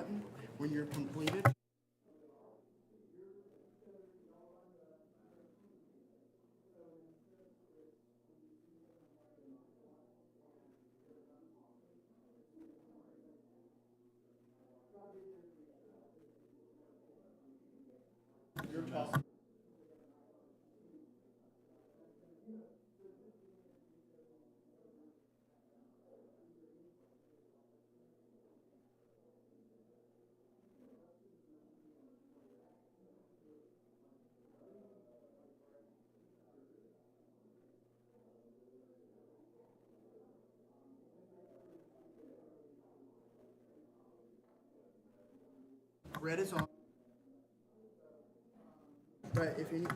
button when you're completed. You're talking. Red is on. But if any.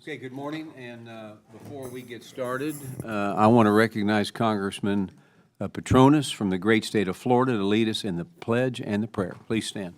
Okay, good morning, and before we get started, I want to recognize Congressman Petronas from the great state of Florida to lead us in the pledge and the prayer. Please stand.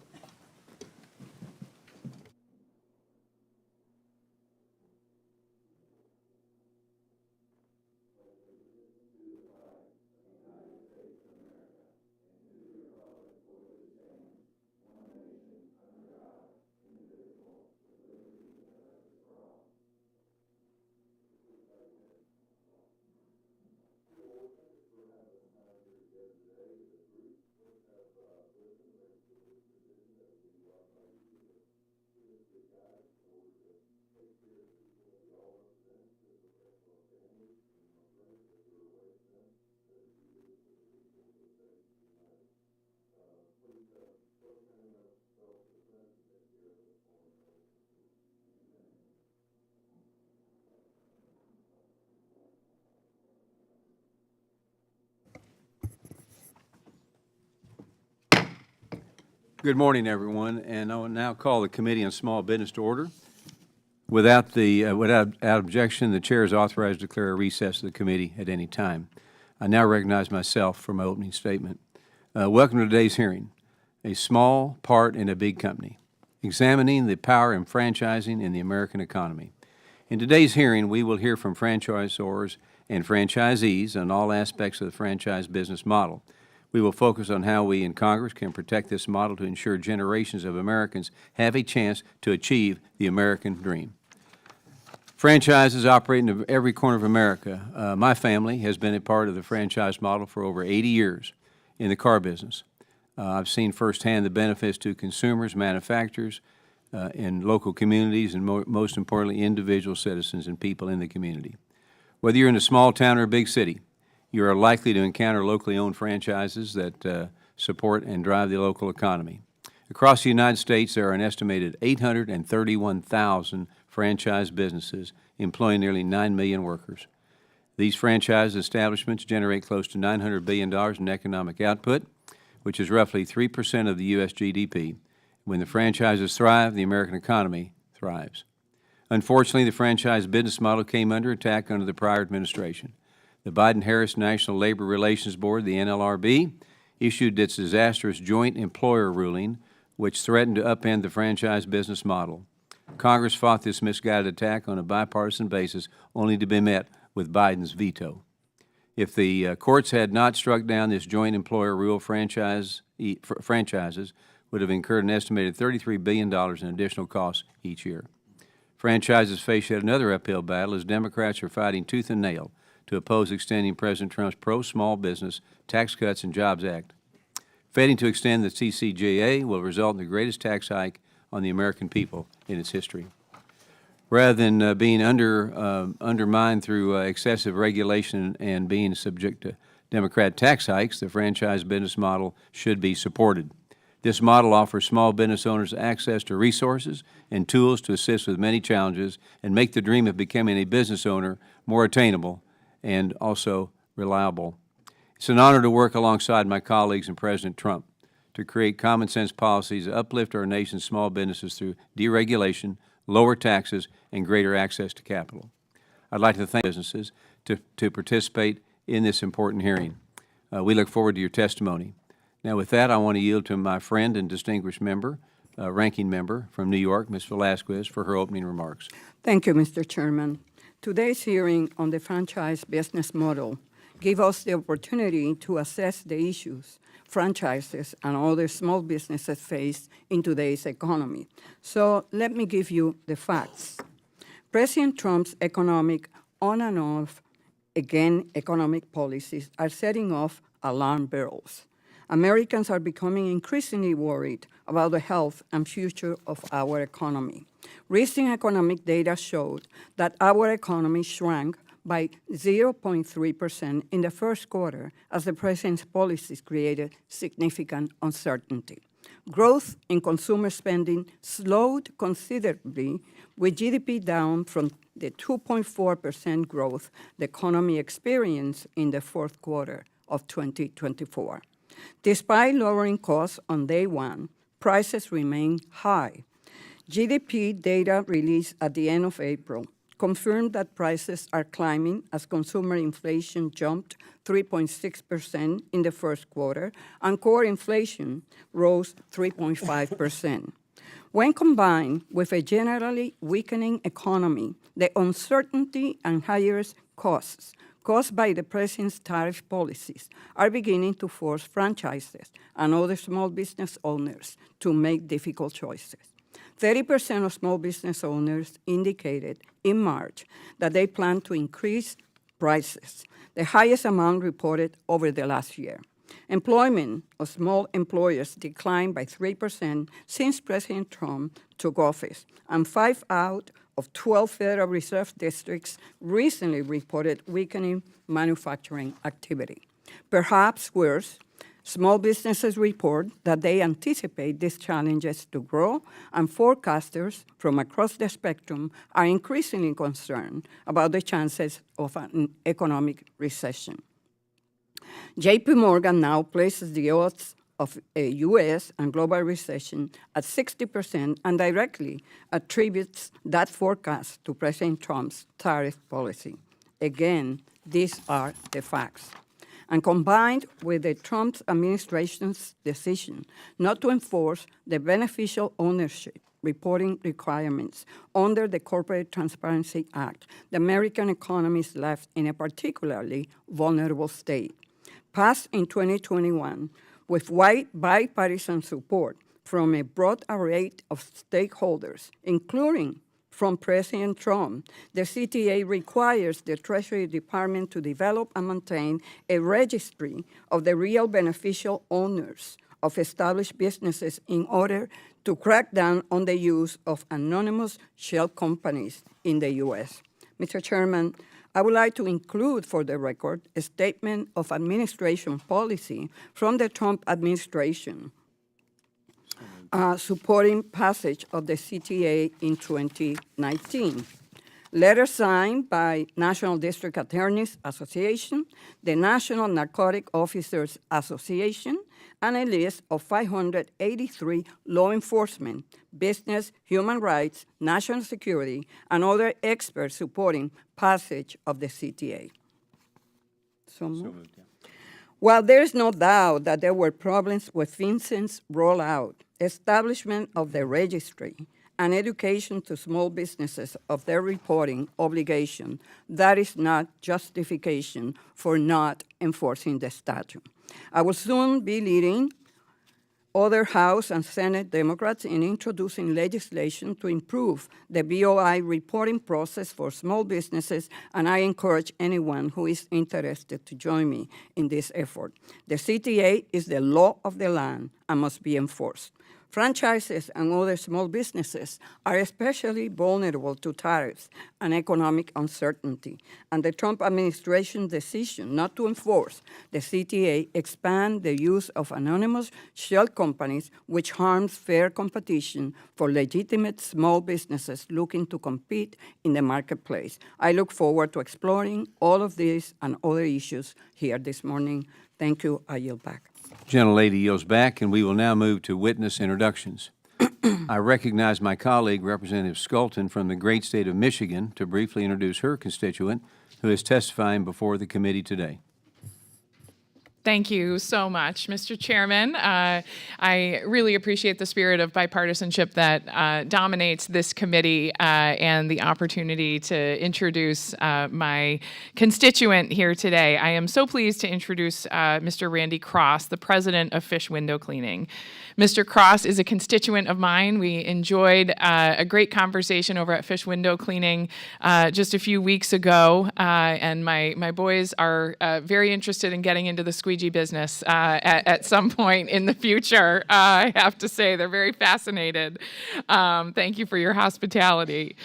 Good morning, everyone, and I will now call the Committee on Small Business to order. Without objection, the chair is authorized to declare a recess of the committee at any time. I now recognize myself for my opening statement. Welcome to today's hearing, a small part in a big company, examining the power of franchising in the American economy. In today's hearing, we will hear from franchisors and franchisees on all aspects of the franchise business model. We will focus on how we in Congress can protect this model to ensure generations of Americans have a chance to achieve the American dream. Franchises operate in every corner of America. My family has been a part of the franchise model for over 80 years in the car business. I've seen firsthand the benefits to consumers, manufacturers, in local communities, and most importantly, individual citizens and people in the community. Whether you're in a small town or a big city, you are likely to encounter locally owned franchises that support and drive the local economy. Across the United States, there are an estimated 831,000 franchise businesses employing nearly 9 million workers. These franchise establishments generate close to $900 billion in economic output, which is roughly 3% of the U.S. GDP. When the franchises thrive, the American economy thrives. Unfortunately, the franchise business model came under attack under the prior administration. The Biden-Harris National Labor Relations Board, the NLRB, issued its disastrous joint employer ruling, which threatened to upend the franchise business model. Congress fought this misguided attack on a bipartisan basis, only to be met with Biden's veto. If the courts had not struck down this joint employer rule, franchises would have incurred an estimated $33 billion in additional costs each year. Franchises face yet another uphill battle as Democrats are fighting tooth and nail to oppose extending President Trump's pro-small business Tax Cuts and Jobs Act. Failing to extend the TCJA will result in the greatest tax hike on the American people in its history. Rather than being undermined through excessive regulation and being subject to Democrat tax hikes, the franchise business model should be supported. This model offers small business owners access to resources and tools to assist with many challenges and make the dream of becoming a business owner more attainable and also reliable. It's an honor to work alongside my colleagues and President Trump to create common sense policies that uplift our nation's small businesses through deregulation, lower taxes, and greater access to capital. I'd like to thank businesses to participate in this important hearing. We look forward to your testimony. Now, with that, I want to yield to my friend and distinguished member, ranking member from New York, Ms. Velasquez, for her opening remarks. Thank you, Mr. Chairman. Today's hearing on the franchise business model gives us the opportunity to assess the issues franchises and other small businesses face in today's economy. So let me give you the facts. President Trump's economic on and off, again, economic policies are setting off alarm bells. Americans are becoming increasingly worried about the health and future of our economy. Recent economic data showed that our economy shrank by 0.3% in the first quarter as the president's policies created significant uncertainty. Growth in consumer spending slowed considerably, with GDP down from the 2.4% growth the economy experienced in the fourth quarter of 2024. Despite lowering costs on day one, prices remain high. GDP data released at the end of April confirmed that prices are climbing as consumer inflation jumped 3.6% in the first quarter, and core inflation rose 3.5%. When combined with a generally weakening economy, the uncertainty and higher costs caused by the president's tariff policies are beginning to force franchises and other small business owners to make difficult choices. 30% of small business owners indicated in March that they plan to increase prices, the highest amount reported over the last year. Employment of small employers declined by 3% since President Trump took office, and 5 out of 12 Federal Reserve districts recently reported weakening manufacturing activity. Perhaps worse, small businesses report that they anticipate these challenges to grow, and forecasters from across the spectrum are increasingly concerned about the chances of an economic recession. JP Morgan now places the odds of a U.S. and global recession at 60% and directly attributes that forecast to President Trump's tariff policy. Again, these are the facts. And combined with the Trump administration's decision not to enforce the beneficial ownership reporting requirements under the Corporate Transparency Act, the American economy is left in a particularly vulnerable state. Passed in 2021 with wide bipartisan support from a broad array of stakeholders, including from President Trump, the CTA requires the Treasury Department to develop and maintain a registry of the real beneficial owners of established businesses in order to crack down on the use of anonymous shell companies in the U.S. Mr. Chairman, I would like to include for the record a statement of administration policy from the Trump administration supporting passage of the CTA in 2019. Letter signed by National District Attorneys Association, the National Narcotic Officers Association, and a list of 583 law enforcement, business, human rights, national security, and other experts supporting passage of the CTA. While there is no doubt that there were problems with FinCEN's rollout, establishment of the registry, and education to small businesses of their reporting obligation, that is not justification for not enforcing the statute. I will soon be leading other House and Senate Democrats in introducing legislation to improve the BOI reporting process for small businesses, and I encourage anyone who is interested to join me in this effort. The CTA is the law of the land and must be enforced. Franchises and other small businesses are especially vulnerable to tariffs and economic uncertainty, and the Trump administration's decision not to enforce the CTA expand the use of anonymous shell companies, which harms fair competition for legitimate small businesses looking to compete in the marketplace. I look forward to exploring all of these and other issues here this morning. Thank you. I yield back. Gentlelady yields back, and we will now move to witness introductions. I recognize my colleague, Representative Skelton, from the great state of Michigan, to briefly introduce her constituent who is testifying before the committee today. Thank you so much, Mr. Chairman. I really appreciate the spirit of bipartisanship that dominates this committee and the opportunity to introduce my constituent here today. I am so pleased to introduce Mr. Randy Cross, the president of Fish Window Cleaning. Mr. Cross is a constituent of mine. We enjoyed a great conversation over at Fish Window Cleaning just a few weeks ago, and my boys are very interested in getting into the squeegee business at some point in the future. I have to say, they're very fascinated. Thank you for your hospitality.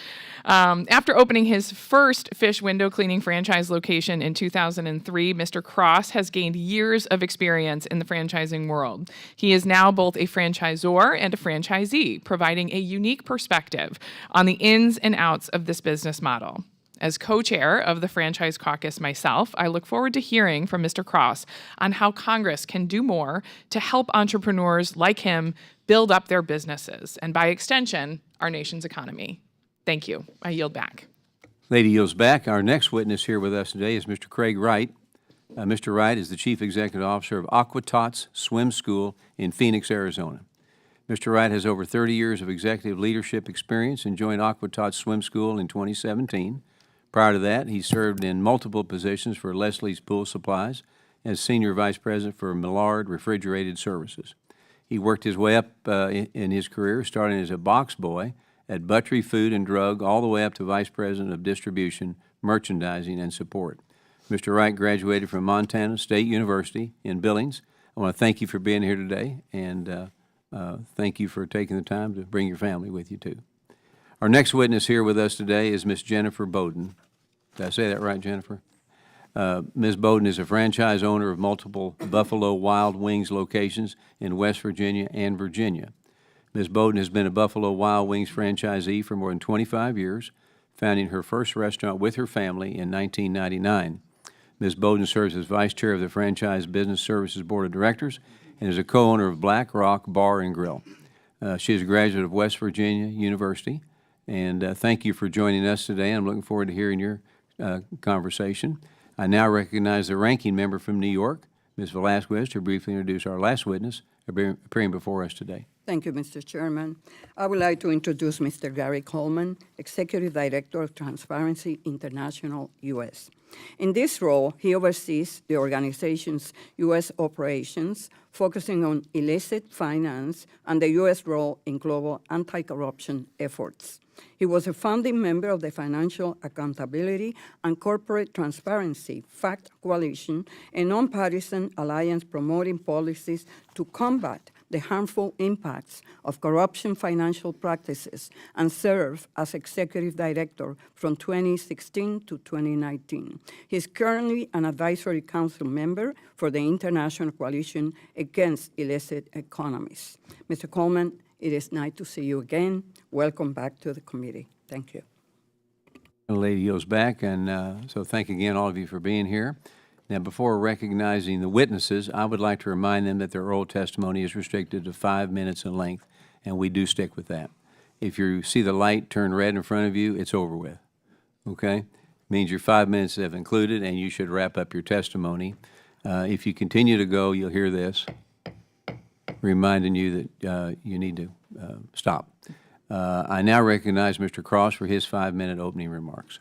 After opening his first fish window cleaning franchise location in 2003, Mr. Cross has gained years of experience in the franchising world. He is now both a franchisor and a franchisee, providing a unique perspective on the ins and outs of this business model. As co-chair of the Franchise Caucus myself, I look forward to hearing from Mr. Cross on how Congress can do more to help entrepreneurs like him build up their businesses and, by extension, our nation's economy. Thank you. I yield back. Lady yields back. Our next witness here with us today is Mr. Craig Wright. Mr. Wright is the Chief Executive Officer of AquaTots Swim School in Phoenix, Arizona. Mr. Wright has over 30 years of executive leadership experience and joined AquaTots Swim School in 2017. Prior to that, he served in multiple positions for Leslie's Pool Supplies as Senior Vice President for Millard Refrigerated Services. He worked his way up in his career, starting as a box boy at Buttrey Food and Drug, all the way up to Vice President of Distribution, Merchandising, and Support. Mr. Wright graduated from Montana State University in Billings. I want to thank you for being here today, and thank you for taking the time to bring your family with you, too. Our next witness here with us today is Ms. Jennifer Beaudoin. Did I say that right, Jennifer? Ms. Beaudoin is a franchise owner of multiple Buffalo Wild Wings locations in West Virginia and Virginia. Ms. Beaudoin has been a Buffalo Wild Wings franchisee for more than 25 years, founding her first restaurant with her family in 1999. Ms. Beaudoin serves as Vice Chair of the Franchise Business Services Board of Directors and is a co-owner of Black Rock Bar and Grill. She is a graduate of West Virginia University, and thank you for joining us today. I'm looking forward to hearing your conversation. I now recognize the ranking member from New York, Ms. Velasquez, to briefly introduce our last witness appearing before us today. Thank you, Mr. Chairman. I would like to introduce Mr. Gary Kalman, Executive Director of Transparency International, U.S. In this role, he oversees the organization's U.S. operations, focusing on illicit finance and the U.S. role in global anti-corruption efforts. He was a founding member of the Financial Accountability and Corporate Transparency FACT Coalition, a nonpartisan alliance promoting policies to combat the harmful impacts of corruption financial practices, and served as executive director from 2016 to 2019. He is currently an advisory council member for the International Coalition Against Illicit Economies. Mr. Coleman, it is nice to see you again. Welcome back to the committee. Thank you. The lady yields back, and so thank again all of you for being here. Now, before recognizing the witnesses, I would like to remind them that their oral testimony is restricted to 5 minutes in length, and we do stick with that. If you see the light turn red in front of you, it's over with, okay? Means your 5 minutes have included, and you should wrap up your testimony. If you continue to go, you'll hear this, reminding you that you need to stop. I now recognize Mr. Cross for his 5-minute opening remarks.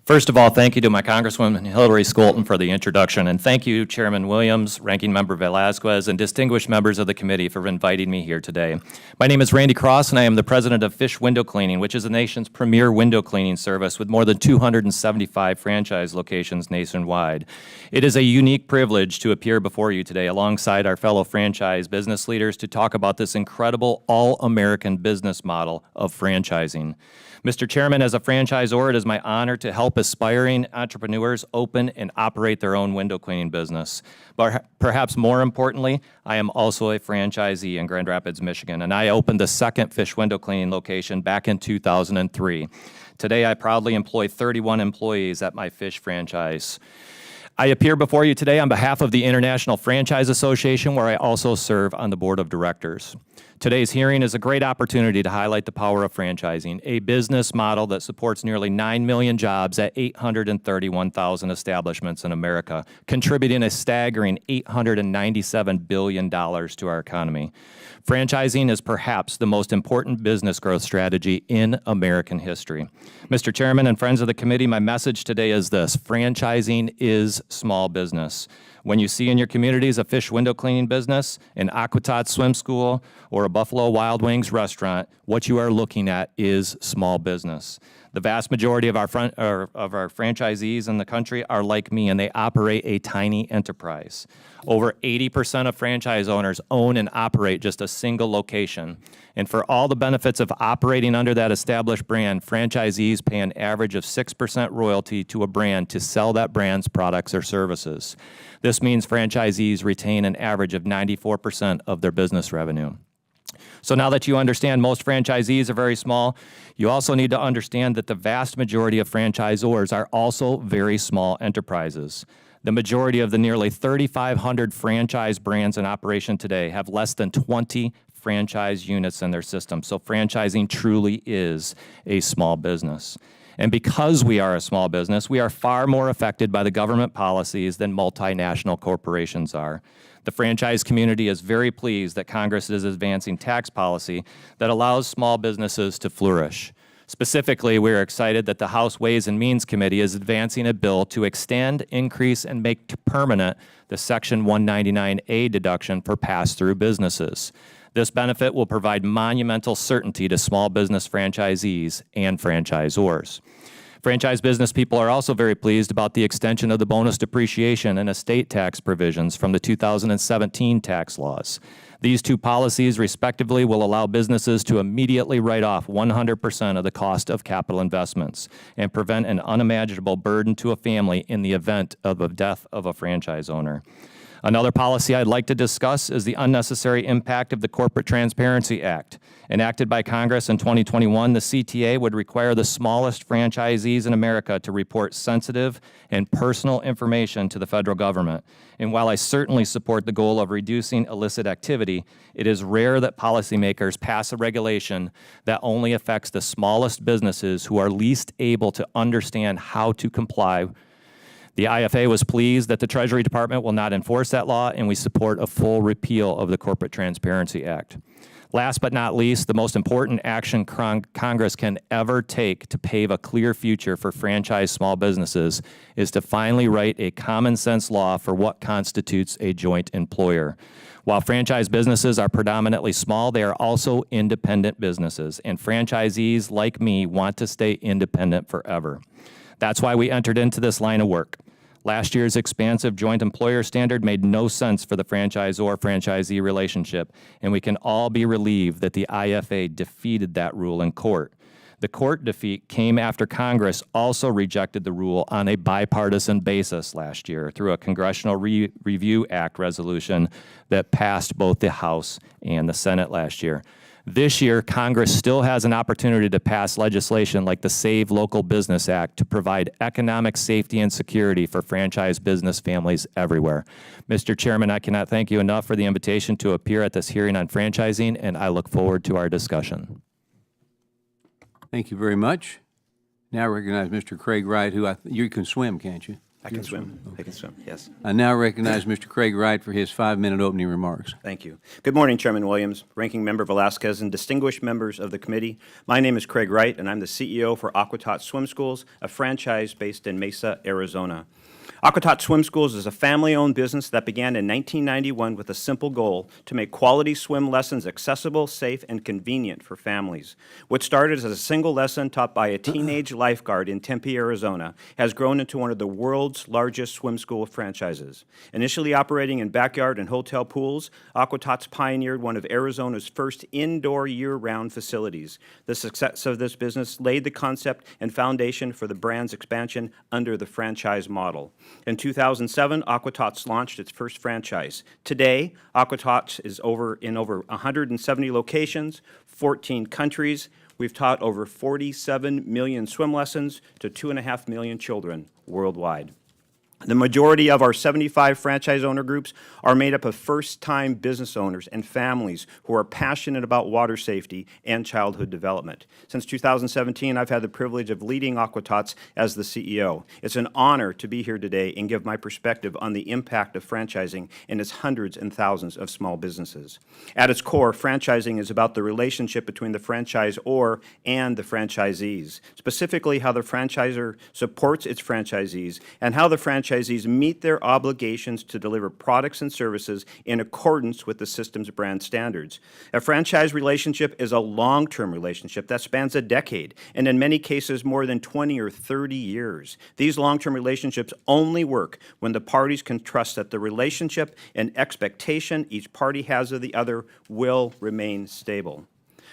First of all, thank you to my Congresswoman Hillary Scholten for the introduction, and thank you, Chairman Williams, Ranking Member Velasquez, and distinguished members of the committee for inviting me here today. My name is Randy Cross, and I am the president of Fish Window Cleaning, which is the nation's premier window cleaning service with more than 275 franchise locations nationwide. It is a unique privilege to appear before you today alongside our fellow franchise business leaders to talk about this incredible all-American business model of franchising. Mr. Chairman, as a franchisor, it is my honor to help aspiring entrepreneurs open and operate their own window cleaning business. But perhaps more importantly, I am also a franchisee in Grand Rapids, Michigan, and I opened the second Fish Window Cleaning location back in 2003. Today, I proudly employ 31 employees at my Fish franchise. I appear before you today on behalf of the International Franchise Association, where I also serve on the board of directors. Today's hearing is a great opportunity to highlight the power of franchising, a business model that supports nearly 9 million jobs at 831,000 establishments in America, contributing a staggering $897 billion to our economy. Franchising is perhaps the most important business growth strategy in American history. Mr. Chairman and friends of the committee, my message today is this: franchising is small business. When you see in your communities a Fish Window Cleaning business, an AquaTots Swim School, or a Buffalo Wild Wings restaurant, what you are looking at is small business. The vast majority of our franchisees in the country are like me, and they operate a tiny enterprise. Over 80% of franchise owners own and operate just a single location. And for all the benefits of operating under that established brand, franchisees pay an average of 6% royalty to a brand to sell that brand's products or services. This means franchisees retain an average of 94% of their business revenue. So now that you understand most franchisees are very small, you also need to understand that the vast majority of franchisors are also very small enterprises. The majority of the nearly 3,500 franchise brands in operation today have less than 20 franchise units in their system. So franchising truly is a small business. And because we are a small business, we are far more affected by the government policies than multinational corporations are. The franchise community is very pleased that Congress is advancing tax policy that allows small businesses to flourish. Specifically, we are excited that the House Ways and Means Committee is advancing a bill to extend, increase, and make permanent the Section 199A deduction for pass-through businesses. This benefit will provide monumental certainty to small business franchisees and franchisors. Franchise business people are also very pleased about the extension of the bonus depreciation and estate tax provisions from the 2017 tax laws. These two policies, respectively, will allow businesses to immediately write off 100% of the cost of capital investments and prevent an unimaginable burden to a family in the event of a death of a franchise owner. Another policy I'd like to discuss is the unnecessary impact of the Corporate Transparency Act. Enacted by Congress in 2021, the CTA would require the smallest franchisees in America to report sensitive and personal information to the federal government. And while I certainly support the goal of reducing illicit activity, it is rare that policymakers pass a regulation that only affects the smallest businesses who are least able to understand how to comply. The IFA was pleased that the Treasury Department will not enforce that law, and we support a full repeal of the Corporate Transparency Act. Last but not least, the most important action Congress can ever take to pave a clear future for franchise small businesses is to finally write a common sense law for what constitutes a joint employer. While franchise businesses are predominantly small, they are also independent businesses, and franchisees like me want to stay independent forever. That's why we entered into this line of work. Last year's expansive joint employer standard made no sense for the franchisor-franchisee relationship, and we can all be relieved that the IFA defeated that rule in court. The court defeat came after Congress also rejected the rule on a bipartisan basis last year through a Congressional Review Act resolution that passed both the House and the Senate last year. This year, Congress still has an opportunity to pass legislation like the Save Local Business Act to provide economic safety and security for franchise business families everywhere. Mr. Chairman, I cannot thank you enough for the invitation to appear at this hearing on franchising, and I look forward to our discussion. Thank you very much. Now I recognize Mr. Craig Wright, who you can swim, can't you? I can swim. I can swim, yes. I now recognize Mr. Craig Wright for his 5-minute opening remarks. Thank you. Good morning, Chairman Williams, Ranking Member Velasquez, and distinguished members of the committee. My name is Craig Wright, and I'm the CEO for AquaTots Swim Schools, a franchise based in Mesa, Arizona. AquaTots Swim Schools is a family-owned business that began in 1991 with a simple goal to make quality swim lessons accessible, safe, and convenient for families. What started as a single lesson taught by a teenage lifeguard in Tempe, Arizona, has grown into one of the world's largest swim school franchises. Initially operating in backyard and hotel pools, AquaTots pioneered one of Arizona's first indoor year-round facilities. The success of this business laid the concept and foundation for the brand's expansion under the franchise model. In 2007, AquaTots launched its first franchise. Today, AquaTots is in over 170 locations, 14 countries. We've taught over 47 million swim lessons to 2.5 million children worldwide. The majority of our 75 franchise owner groups are made up of first-time business owners and families who are passionate about water safety and childhood development. Since 2017, I've had the privilege of leading AquaTots as the CEO. It's an honor to be here today and give my perspective on the impact of franchising in its hundreds and thousands of small businesses. At its core, franchising is about the relationship between the franchisor and the franchisees, specifically how the franchisor supports its franchisees and how the franchisees meet their obligations to deliver products and services in accordance with the system's brand standards. A franchise relationship is a long-term relationship that spans a decade, and in many cases more than 20 or 30 years. These long-term relationships only work when the parties can trust that the relationship and expectation each party has of the other will remain stable.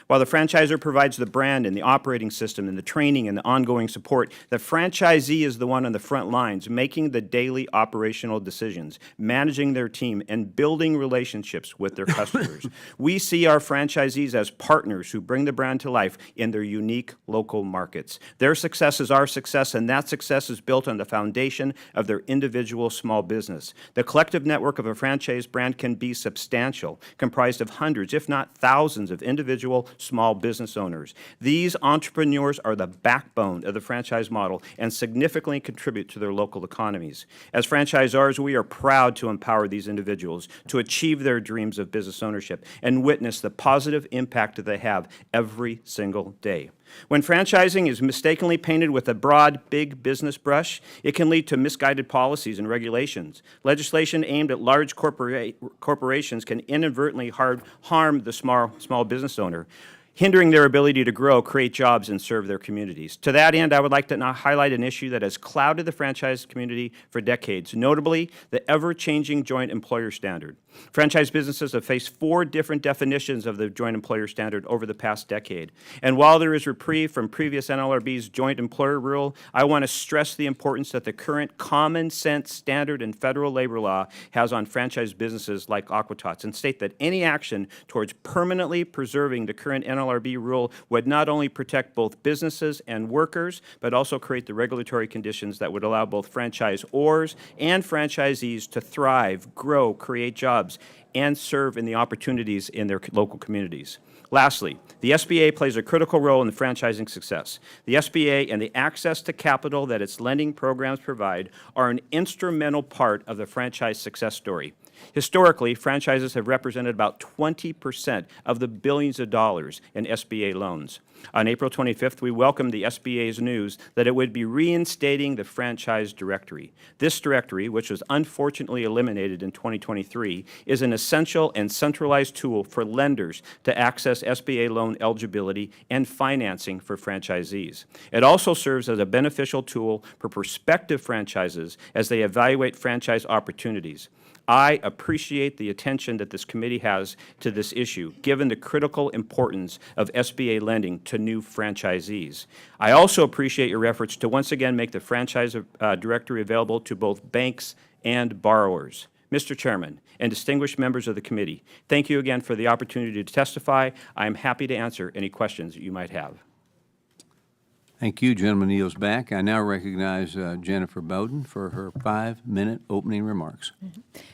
While the franchisor provides the brand and the operating system and the training and the ongoing support, the franchisee is the one on the front lines, making the daily operational decisions, managing their team, and building relationships with their customers. We see our franchisees as partners who bring the brand to life in their unique local markets. Their success is our success, and that success is built on the foundation of their individual small business. The collective network of a franchise brand can be substantial, comprised of hundreds, if not thousands, of individual small business owners. These entrepreneurs are the backbone of the franchise model and significantly contribute to their local economies. As franchisors, we are proud to empower these individuals to achieve their dreams of business ownership and witness the positive impact that they have every single day. When franchising is mistakenly painted with a broad, big business brush, it can lead to misguided policies and regulations. Legislation aimed at large corporations can inadvertently harm the small business owner, hindering their ability to grow, create jobs, and serve their communities. To that end, I would like to now highlight an issue that has clouded the franchise community for decades, notably the ever-changing joint employer standard. Franchise businesses have faced 4 different definitions of the joint employer standard over the past decade. And while there is reprieve from previous NLRB's joint employer rule, I want to stress the importance that the current common sense standard in federal labor law has on franchise businesses like AquaTots, and state that any action towards permanently preserving the current NLRB rule would not only protect both businesses and workers, but also create the regulatory conditions that would allow both franchisors and franchisees to thrive, grow, create jobs, and serve in the opportunities in their local communities. Lastly, the SBA plays a critical role in the franchising success. The SBA and the access to capital that its lending programs provide are an instrumental part of the franchise success story. Historically, franchises have represented about 20% of the billions of dollars in SBA loans. On April 25th, we welcomed the SBA's news that it would be reinstating the franchise directory. This directory, which was unfortunately eliminated in 2023, is an essential and centralized tool for lenders to access SBA loan eligibility and financing for franchisees. It also serves as a beneficial tool for prospective franchises as they evaluate franchise opportunities. I appreciate the attention that this committee has to this issue, given the critical importance of SBA lending to new franchisees. I also appreciate your efforts to once again make the franchise directory available to both banks and borrowers. Mr. Chairman and distinguished members of the committee, thank you again for the opportunity to testify. I am happy to answer any questions that you might have. Thank you. Gentleman yields back. I now recognize Jennifer Beaudoin for her 5-minute opening remarks.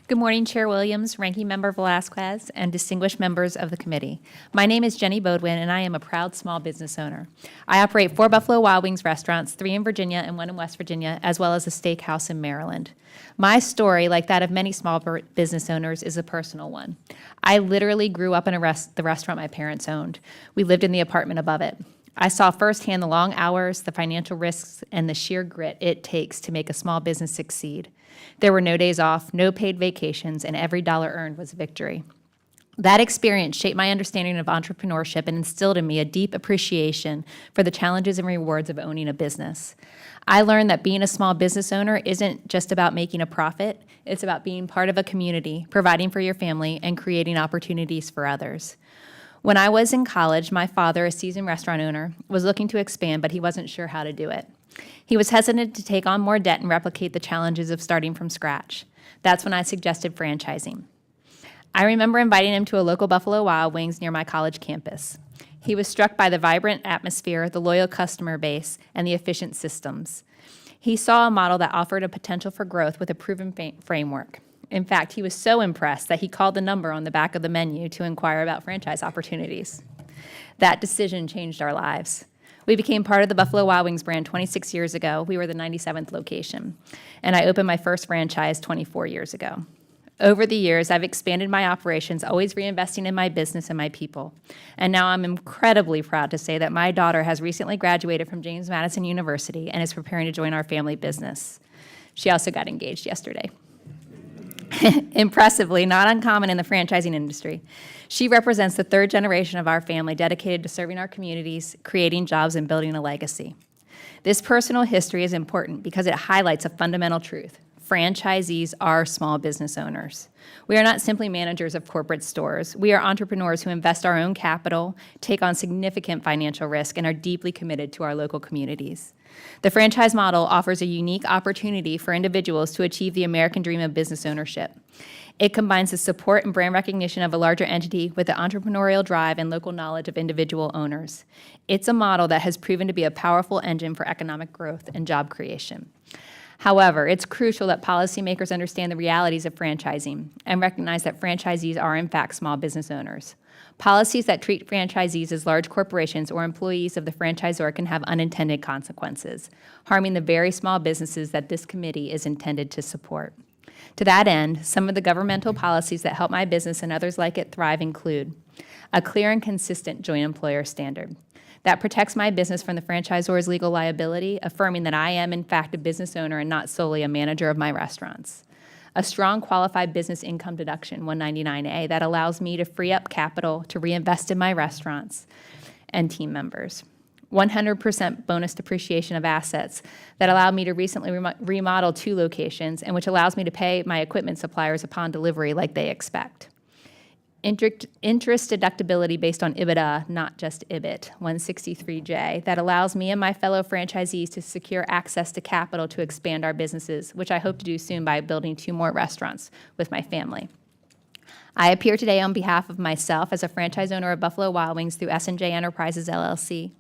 Good morning, Chair Williams, Ranking Member Velasquez, and distinguished members of the committee. My name is Jenny Beaudoin, and I am a proud small business owner. I operate 4 Buffalo Wild Wings restaurants, 3 in Virginia and 1 in West Virginia, as well as a steakhouse in Maryland. My story, like that of many small business owners, is a personal one. I literally grew up in the restaurant my parents owned. We lived in the apartment above it. I saw firsthand the long hours, the financial risks, and the sheer grit it takes to make a small business succeed. There were no days off, no paid vacations, and every dollar earned was a victory. That experience shaped my understanding of entrepreneurship and instilled in me a deep appreciation for the challenges and rewards of owning a business. I learned that being a small business owner isn't just about making a profit, it's about being part of a community, providing for your family, and creating opportunities for others. When I was in college, my father, a seasoned restaurant owner, was looking to expand, but he wasn't sure how to do it. He was hesitant to take on more debt and replicate the challenges of starting from scratch. That's when I suggested franchising. I remember inviting him to a local Buffalo Wild Wings near my college campus. He was struck by the vibrant atmosphere, the loyal customer base, and the efficient systems. He saw a model that offered a potential for growth with a proven framework. In fact, he was so impressed that he called the number on the back of the menu to inquire about franchise opportunities. That decision changed our lives. We became part of the Buffalo Wild Wings brand 26 years ago. We were the 97th location, and I opened my first franchise 24 years ago. Over the years, I've expanded my operations, always reinvesting in my business and my people. And now I'm incredibly proud to say that my daughter has recently graduated from James Madison University and is preparing to join our family business. She also got engaged yesterday. Impressively, not uncommon in the franchising industry, she represents the 3rd generation of our family dedicated to serving our communities, creating jobs, and building a legacy. This personal history is important because it highlights a fundamental truth. Franchisees are small business owners. We are not simply managers of corporate stores. We are entrepreneurs who invest our own capital, take on significant financial risk, and are deeply committed to our local communities. The franchise model offers a unique opportunity for individuals to achieve the American dream of business ownership. It combines the support and brand recognition of a larger entity with the entrepreneurial drive and local knowledge of individual owners. It's a model that has proven to be a powerful engine for economic growth and job creation. However, it's crucial that policymakers understand the realities of franchising and recognize that franchisees are, in fact, small business owners. Policies that treat franchisees as large corporations or employees of the franchisor can have unintended consequences, harming the very small businesses that this committee is intended to support. To that end, some of the governmental policies that help my business and others like it thrive include a clear and consistent joint employer standard that protects my business from the franchisor's legal liability, affirming that I am, in fact, a business owner and not solely a manager of my restaurants. A strong qualified business income deduction, 199A, that allows me to free up capital to reinvest in my restaurants and team members. 100% bonus depreciation of assets that allowed me to recently remodel 2 locations and which allows me to pay my equipment suppliers upon delivery like they expect. Interest deductibility based on EBITDA, not just EBIT, 163J, that allows me and my fellow franchisees to secure access to capital to expand our businesses, which I hope to do soon by building 2 more restaurants with my family. I appear today on behalf of myself as a franchise owner of Buffalo Wild Wings through S&J Enterprises, LLC.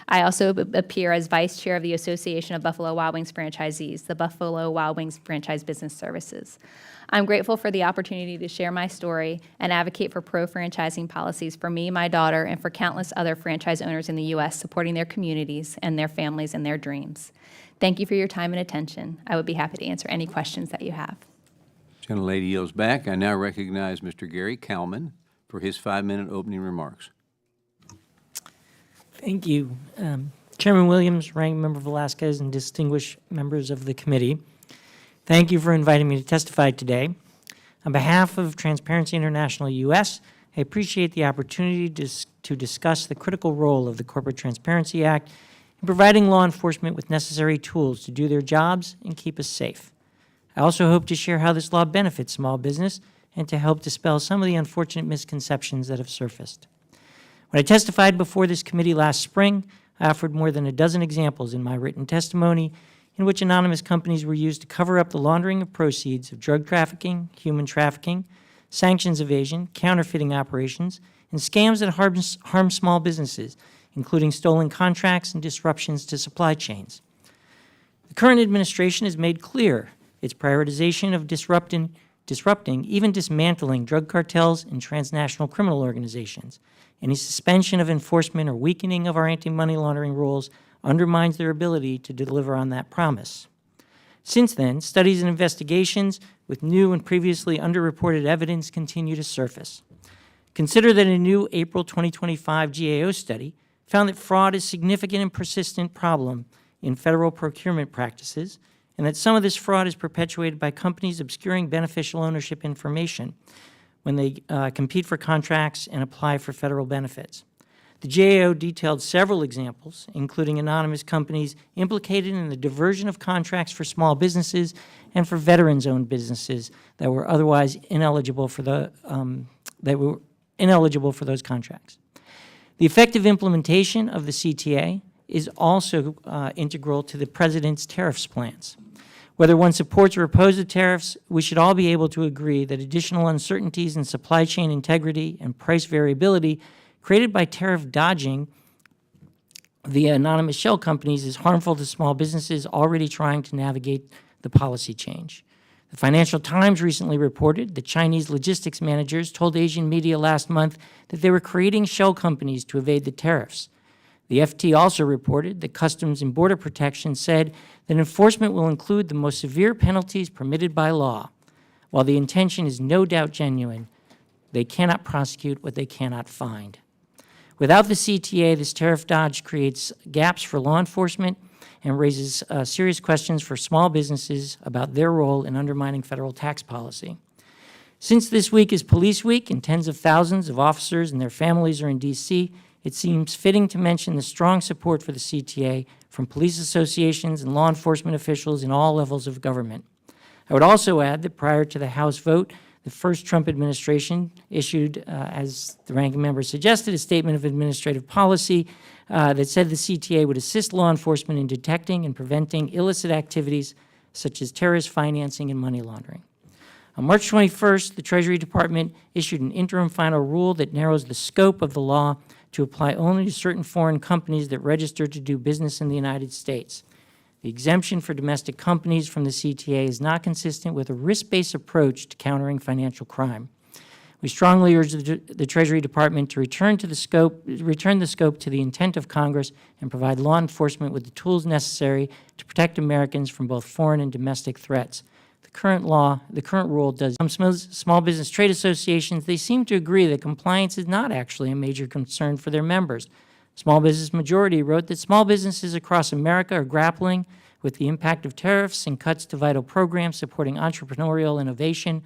I also appear as Vice Chair of the Association of Buffalo Wild Wings Franchisees, the Buffalo Wild Wings Franchise Business Services. I'm grateful for the opportunity to share my story and advocate for pro-franchising policies for me, my daughter, and for countless other franchise owners in the U.S. supporting their communities and their families and their dreams. Thank you for your time and attention. I would be happy to answer any questions that you have. Gentlelady yields back. I now recognize Mr. Gary Kalman for his 5-minute opening remarks. Thank you. Chairman Williams, Ranking Member Velasquez, and distinguished members of the committee, thank you for inviting me to testify today. On behalf of Transparency International U.S., I appreciate the opportunity to discuss the critical role of the Corporate Transparency Act in providing law enforcement with necessary tools to do their jobs and keep us safe. I also hope to share how this law benefits small business and to help dispel some of the unfortunate misconceptions that have surfaced. When I testified before this committee last spring, I offered more than a dozen examples in my written testimony in which anonymous companies were used to cover up the laundering of proceeds of drug trafficking, human trafficking, sanctions evasion, counterfeiting operations, and scams that harm small businesses, including stolen contracts and disruptions to supply chains. The current administration has made clear its prioritization of disrupting, even dismantling drug cartels and transnational criminal organizations. Any suspension of enforcement or weakening of our anti-money laundering rules undermines their ability to deliver on that promise. Since then, studies and investigations with new and previously underreported evidence continue to surface. Consider that a new April 2025 GAO study found that fraud is a significant and persistent problem in federal procurement practices, and that some of this fraud is perpetuated by companies obscuring beneficial ownership information when they compete for contracts and apply for federal benefits. The GAO detailed several examples, including anonymous companies implicated in the diversion of contracts for small businesses and for veterans-owned businesses that were otherwise ineligible for those contracts. The effective implementation of the CTA is also integral to the President's tariffs plans. Whether one supports or opposes tariffs, we should all be able to agree that additional uncertainties in supply chain integrity and price variability created by tariff dodging via anonymous shell companies is harmful to small businesses already trying to navigate the policy change. The Financial Times recently reported that Chinese logistics managers told Asian media last month that they were creating shell companies to evade the tariffs. The FT also reported that Customs and Border Protection said that enforcement will include the most severe penalties permitted by law. While the intention is no doubt genuine, they cannot prosecute what they cannot find. Without the CTA, this tariff dodge creates gaps for law enforcement and raises serious questions for small businesses about their role in undermining federal tax policy. Since this week is Police Week and tens of thousands of officers and their families are in D.C., it seems fitting to mention the strong support for the CTA from police associations and law enforcement officials in all levels of government. I would also add that prior to the House vote, the first Trump administration issued, as the ranking member suggested, a statement of administrative policy that said the CTA would assist law enforcement in detecting and preventing illicit activities such as terrorist financing and money laundering. On March 21st, the Treasury Department issued an interim final rule that narrows the scope of the law to apply only to certain foreign companies that register to do business in the United States. The exemption for domestic companies from the CTA is not consistent with a risk-based approach to countering financial crime. We strongly urge the Treasury Department to return the scope to the intent of Congress and provide law enforcement with the tools necessary to protect Americans from both foreign and domestic threats. The current rule does. Some small business trade associations, they seem to agree that compliance is not actually a major concern for their members. Small Business Majority wrote that small businesses across America are grappling with the impact of tariffs and cuts to vital programs supporting entrepreneurial innovation.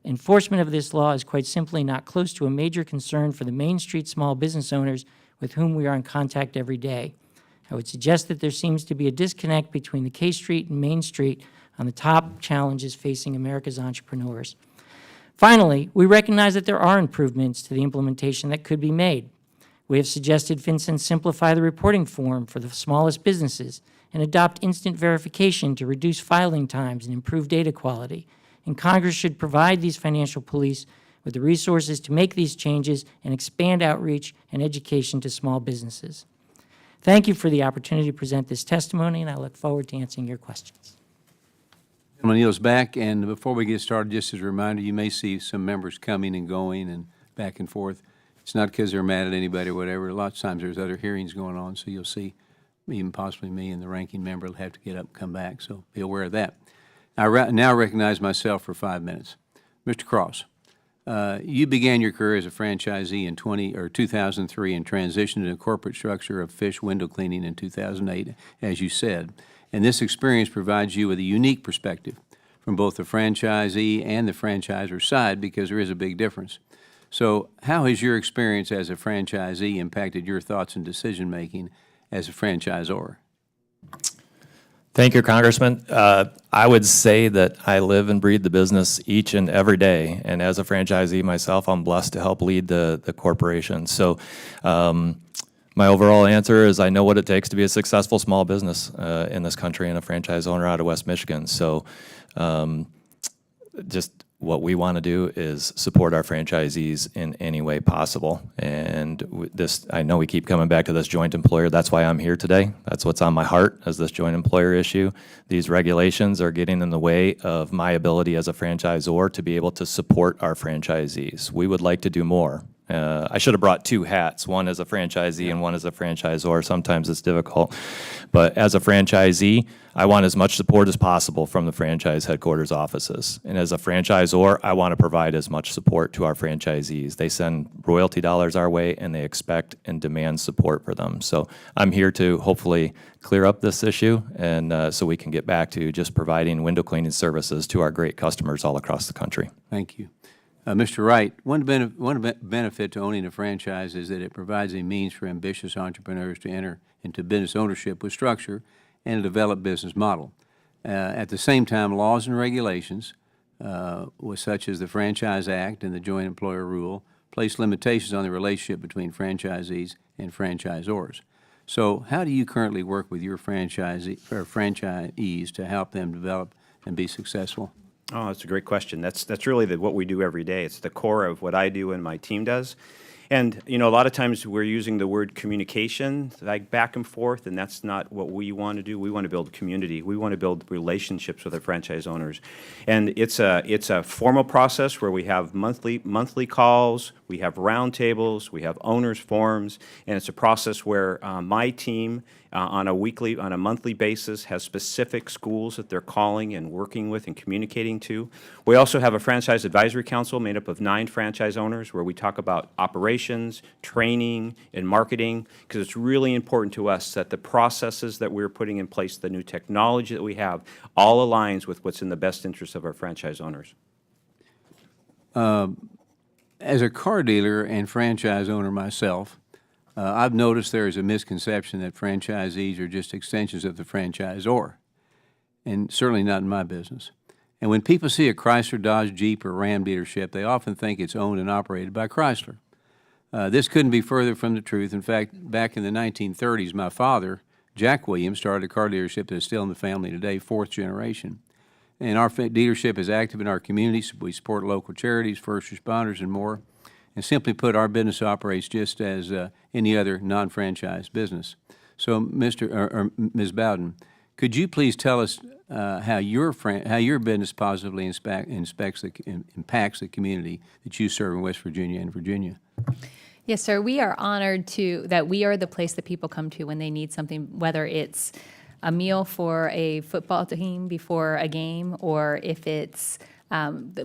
Enforcement of this law is quite simply not close to a major concern for the Main Street small business owners with whom we are in contact every day. I would suggest that there seems to be a disconnect between the K Street and Main Street on the top challenges facing America's entrepreneurs. Finally, we recognize that there are improvements to the implementation that could be made. We have suggested FinCEN simplify the reporting form for the smallest businesses and adopt instant verification to reduce filing times and improve data quality. And Congress should provide these financial police with the resources to make these changes and expand outreach and education to small businesses. Thank you for the opportunity to present this testimony, and I look forward to answering your questions. Gentleman yields back, and before we get started, just as a reminder, you may see some members coming and going and back and forth. It's not because they're mad at anybody or whatever. A lot of times there's other hearings going on, so you'll see even possibly me and the ranking member will have to get up and come back, so be aware of that. I now recognize myself for 5 minutes. Mr. Cross, you began your career as a franchisee in 2003 and transitioned to the corporate structure of Fish Window Cleaning in 2008, as you said. And this experience provides you with a unique perspective from both the franchisee and the franchisor side, because there is a big difference. So how has your experience as a franchisee impacted your thoughts and decision-making as a franchisor? Thank you, Congressman. I would say that I live and breathe the business each and every day, and as a franchisee myself, I'm blessed to help lead the corporation. So my overall answer is I know what it takes to be a successful small business in this country and a franchise owner out of West Michigan. So just what we want to do is support our franchisees in any way possible. And I know we keep coming back to this joint employer. That's why I'm here today. That's what's on my heart, is this joint employer issue. These regulations are getting in the way of my ability as a franchisor to be able to support our franchisees. We would like to do more. I should have brought two hats, one as a franchisee and one as a franchisor. Sometimes it's difficult. But as a franchisee, I want as much support as possible from the franchise headquarters offices. And as a franchisor, I want to provide as much support to our franchisees. They send royalty dollars our way, and they expect and demand support for them. So I'm here to hopefully clear up this issue, and so we can get back to just providing window cleaning services to our great customers all across the country. Thank you. Mr. Wright, one benefit to owning a franchise is that it provides a means for ambitious entrepreneurs to enter into business ownership with structure and a developed business model. At the same time, laws and regulations, such as the Franchise Act and the Joint Employer Rule, place limitations on the relationship between franchisees and franchisors. So how do you currently work with your franchisees to help them develop and be successful? Oh, that's a great question. That's really what we do every day. It's the core of what I do and my team does. And, you know, a lot of times we're using the word communication, like back and forth, and that's not what we want to do. We want to build community. We want to build relationships with our franchise owners. And it's a formal process where we have monthly calls, we have roundtables, we have owners forums, and it's a process where my team on a monthly basis has specific schools that they're calling and working with and communicating to. We also have a franchise advisory council made up of 9 franchise owners where we talk about operations, training, and marketing, because it's really important to us that the processes that we're putting in place, the new technology that we have, all aligns with what's in the best interest of our franchise owners. As a car dealer and franchise owner myself, I've noticed there is a misconception that franchisees are just extensions of the franchisor, and certainly not in my business. And when people see a Chrysler, Dodge, Jeep, or Ram dealership, they often think it's owned and operated by Chrysler. This couldn't be further from the truth. In fact, back in the 1930s, my father, Jack Williams, started a car dealership that is still in the family today, 4th generation. And our dealership is active in our communities. We support local charities, first responders, and more. And simply put, our business operates just as any other non-franchise business. So, Ms. Beaudoin, Could you please tell us how your business positively impacts the community that you serve in West Virginia and Virginia? Yes, sir. We are honored that we are the place that people come to when they need something, whether it's a meal for a football team before a game, or if it's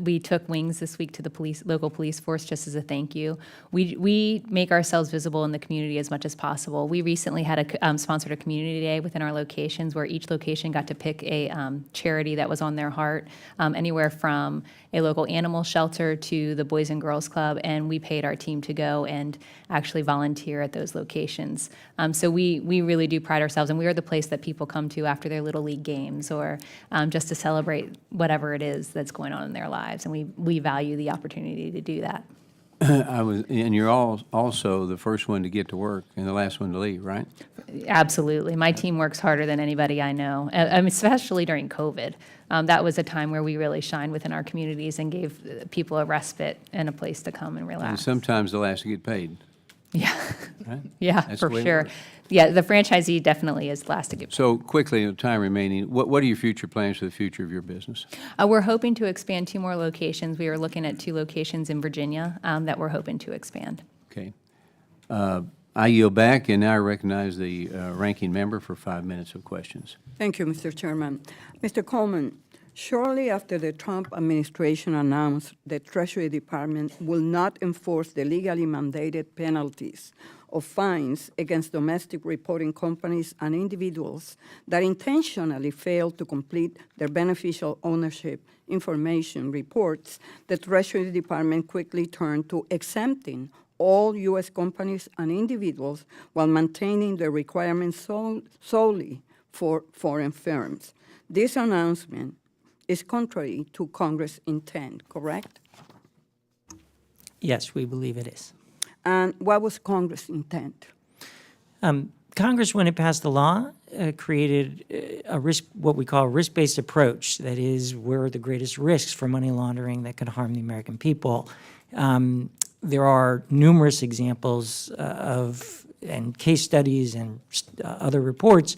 we took wings this week to the local police force just as a thank you. We make ourselves visible in the community as much as possible. We recently had sponsored a community day within our locations where each location got to pick a charity that was on their heart, anywhere from a local animal shelter to the Boys and Girls Club, and we paid our team to go and actually volunteer at those locations. So we really do pride ourselves, and we are the place that people come to after their Little League games or just to celebrate whatever it is that's going on in their lives, and we value the opportunity to do that. And you're also the first one to get to work and the last one to leave, right? Absolutely. My team works harder than anybody I know, especially during COVID. That was a time where we really shined within our communities and gave people a respite and a place to come and relax. And sometimes the last to get paid. Yeah, Right? yeah, That's the for way it sure. works. Yeah, the franchisee definitely is last to get. So quickly, in the time remaining, what are your future plans for the future of your business? We're hoping to expand 2 more locations. We are looking at 2 locations in Virginia that we're hoping to expand. Okay. I yield back, and now I recognize the ranking member for 5 minutes of questions. Thank you, Mr. Chairman. Mr. Kalman, shortly after the Trump administration announced the Treasury Department will not enforce the legally mandated penalties of fines against domestic reporting companies and individuals that intentionally fail to complete their beneficial ownership information reports, the Treasury Department quickly turned to exempting all U.S. companies and individuals while maintaining the requirements solely for foreign firms. This announcement is contrary to Congress' intent, correct? Yes, we believe it is. And what was Congress' intent? Congress, when it passed the law, created what we call a risk-based approach. That is, where are the greatest risks for money laundering that could harm the American people? There are numerous examples and case studies and other reports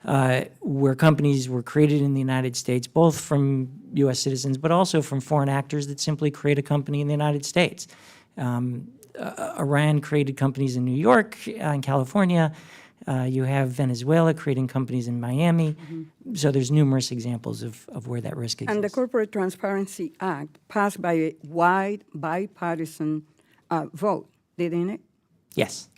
where companies were created in the United States, both from U.S. citizens, but also from foreign actors that simply create a company in the United States. Iran created companies in New York, in California. You have Venezuela creating companies in Miami. Mm-hmm. So there's numerous examples of where that risk exists. And the Corporate Transparency Act passed by a wide bipartisan vote, didn't it? Yes.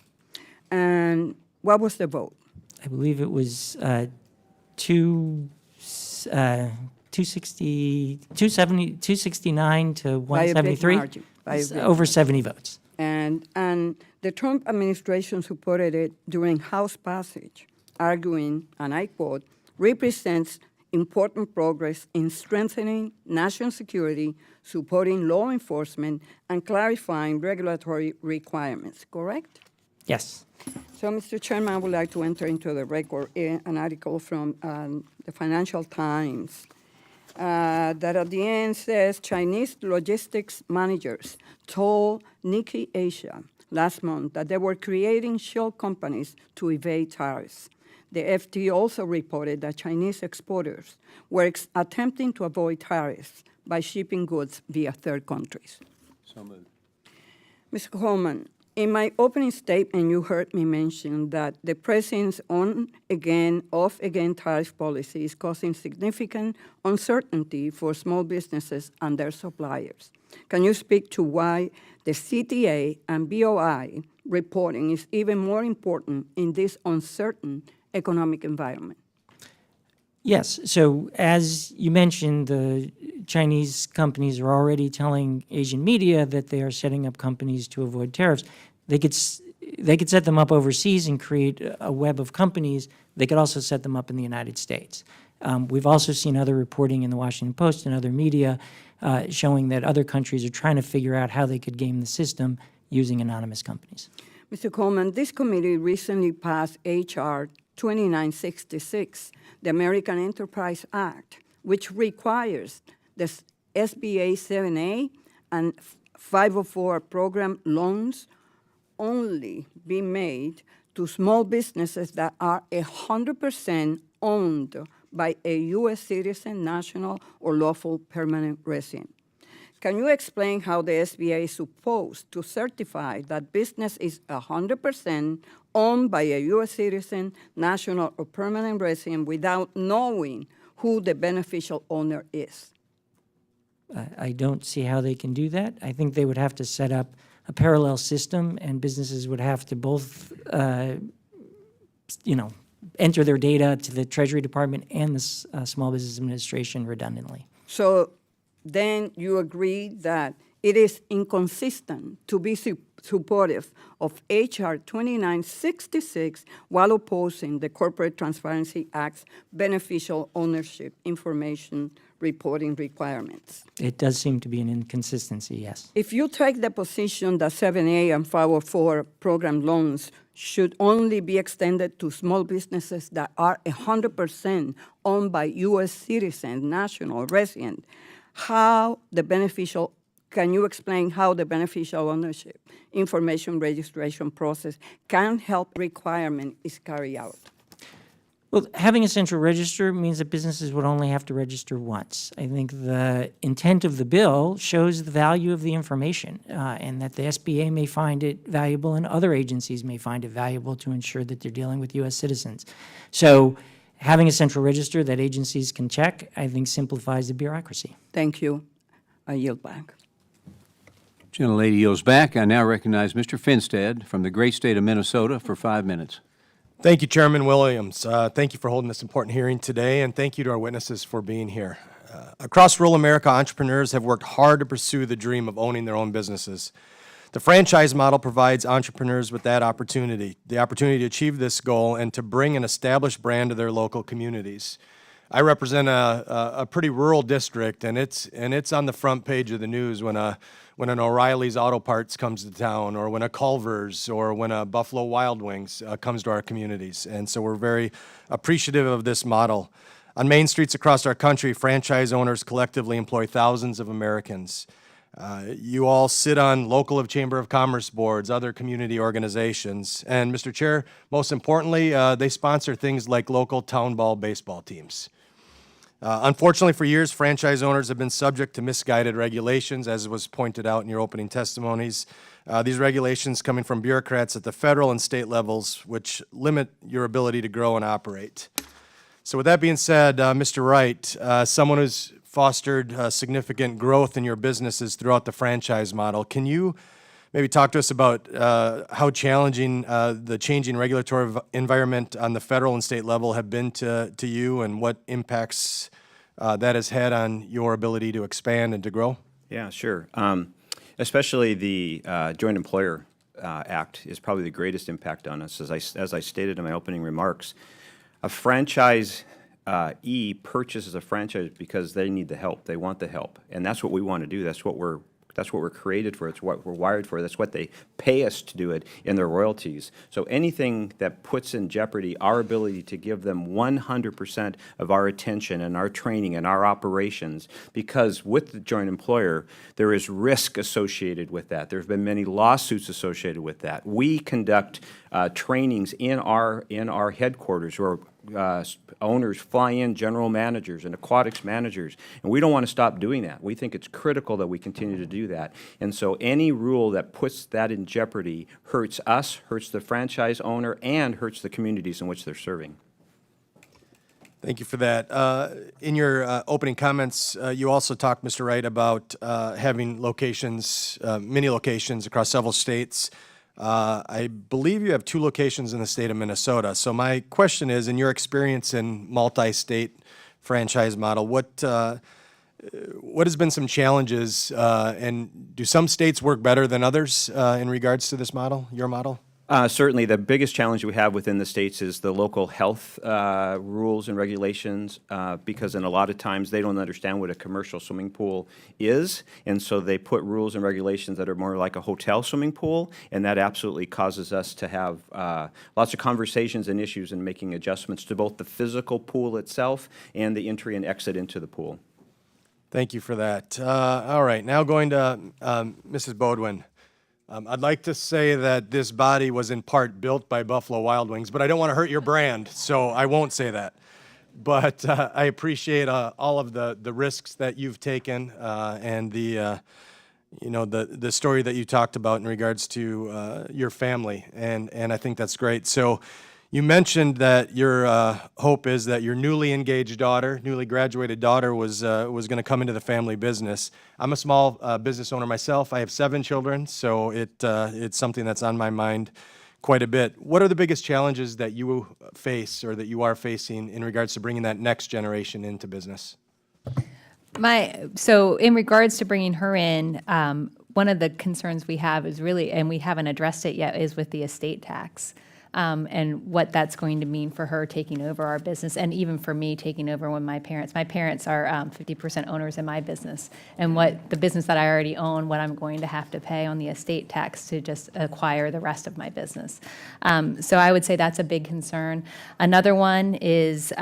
And what was the vote? I believe it was 269 to 173. Margin, over 70 votes. And the Trump administration supported it during House passage, arguing, and I quote, represents important progress in strengthening national security, supporting law enforcement, and clarifying regulatory requirements, correct? Yes. So, Mr. Chairman, I would like to enter into the record an article from the Financial Times that at the end says Chinese logistics managers told Nikkei Asia last month that they were creating shell companies to evade tariffs. The FT also reported that Chinese exporters were attempting to avoid tariffs by shipping goods via third countries. So moved. Mr. Kalman, in my opening statement, you heard me mention that the president's on-again, off-again tariff policy is causing significant uncertainty for small businesses and their suppliers. Can you speak to why the CTA and BOI reporting is even more important in this uncertain economic environment? Yes. So as you mentioned, the Chinese companies are already telling Asian media that they are setting up companies to avoid tariffs. They could set them up overseas and create a web of companies. They could also set them up in the United States. We've also seen other reporting in the Washington Post and other media showing that other countries are trying to figure out how they could game the system using anonymous companies. Mr. Kalman, this committee recently passed H.R. 2966, the American Enterprise Act, which requires the SBA 7A and 504 program loans only be made to small businesses that are 100% owned by a U.S. citizen, national, or lawful permanent resident. Can you explain how the SBA is supposed to certify that business is 100% owned by a U.S. citizen, national, or permanent resident without knowing who the beneficial owner is? I don't see how they can do that. I think they would have to set up a parallel system, and businesses would have to both, enter their data to the Treasury Department and the Small Business Administration redundantly. So then you agree that it is inconsistent to be supportive of H.R. 2966 while opposing the Corporate Transparency Act's beneficial ownership information reporting requirements. It does seem to be an inconsistency, yes. If you take the position that 7A and 504 program loans should only be extended to small businesses that are 100% owned by U.S. citizen, national, resident, can you explain how the beneficial ownership information registration process can help requirement is carried out? Well, having a central register means that businesses would only have to register once. I think the intent of the bill shows the value of the information, and that the SBA may find it valuable and other agencies may find it valuable to ensure that they're dealing with U.S. citizens. So having a central register that agencies can check, I think, simplifies the bureaucracy. Thank you. I yield back. Gentlelady yields back. I now recognize Mr. Finstead from the great state of Minnesota for 5 minutes. Thank you, Chairman Williams. Thank you for holding this important hearing today, and thank you to our witnesses for being here. Across rural America, entrepreneurs have worked hard to pursue the dream of owning their own businesses. The franchise model provides entrepreneurs with that opportunity, the opportunity to achieve this goal and to bring an established brand to their local communities. I represent a pretty rural district, and it's on the front page of the news when an O'Reilly's Auto Parts comes to town, or when a Culver's, or when a Buffalo Wild Wings comes to our communities. And so we're very appreciative of this model. On main streets across our country, franchise owners collectively employ thousands of Americans. You all sit on local Chamber of Commerce boards, other community organizations, and Mr. Chair, most importantly, they sponsor things like local town ball baseball teams. Unfortunately, for years, franchise owners have been subject to misguided regulations, as was pointed out in your opening testimonies. These regulations coming from bureaucrats at the federal and state levels, which limit your ability to grow and operate. So with that being said, Mr. Wright, someone who's fostered significant growth in your businesses throughout the franchise model, can you maybe talk to us about how challenging the changing regulatory environment on the federal and state level have been to you, and what impacts that has had on your ability to expand and to grow? Yeah, sure. Especially the Joint Employer Act is probably the greatest impact on us. As I stated in my opening remarks, a franchisee purchases a franchise because they need the help. They want the help, and that's what we want to do. That's what we're created for. It's what we're wired for. That's what they pay us to do it in their royalties. So anything that puts in jeopardy our ability to give them 100% of our attention and our training and our operations, because with the joint employer, there is risk associated with that. There have been many lawsuits associated with that. We conduct trainings in our headquarters where owners fly in general managers and aquatics managers, and we don't want to stop doing that. We think it's critical that we continue to do that. And so any rule that puts that in jeopardy hurts us, hurts the franchise owner, and hurts the communities in which they're serving. Thank you for that. In your opening comments, you also talked, Mr. Wright, about having locations, many locations across several states. I believe you have 2 locations in the state of Minnesota. So my question is, in your experience in multi-state franchise model, what has been some challenges, and do some states work better than others in regards to this model, your model? Certainly, the biggest challenge we have within the states is the local health rules and regulations, because in a lot of times they don't understand what a commercial swimming pool is, and so they put rules and regulations that are more like a hotel swimming pool, and that absolutely causes us to have lots of conversations and issues in making adjustments to both the physical pool itself and the entry and exit into the pool. Thank you for that. All right, now going to Mrs. Beaudoin. I'd like to say that this body was in part built by Buffalo Wild Wings, but I don't want to hurt your brand, so I won't say that. but I appreciate all of the risks that you've taken and the story that you talked about in regards to your family, and I think that's great. So you mentioned that your hope is that your newly engaged daughter, newly graduated daughter, was going to come into the family business. I'm a small business owner myself. I have 7 children, so it's something that's on my mind quite a bit. What are the biggest challenges that you face or that you are facing in regards to bringing that next generation into business? So in regards to bringing her in, one of the concerns we have is really, and we haven't addressed it yet, is with the estate tax. And what that's going to mean for her taking over our business, and even for me taking over when my parents are 50% owners in my business, and what the business that I already own, what I'm going to have to pay on the estate tax to just acquire the rest of my business. So I would say that's a big concern. Another one is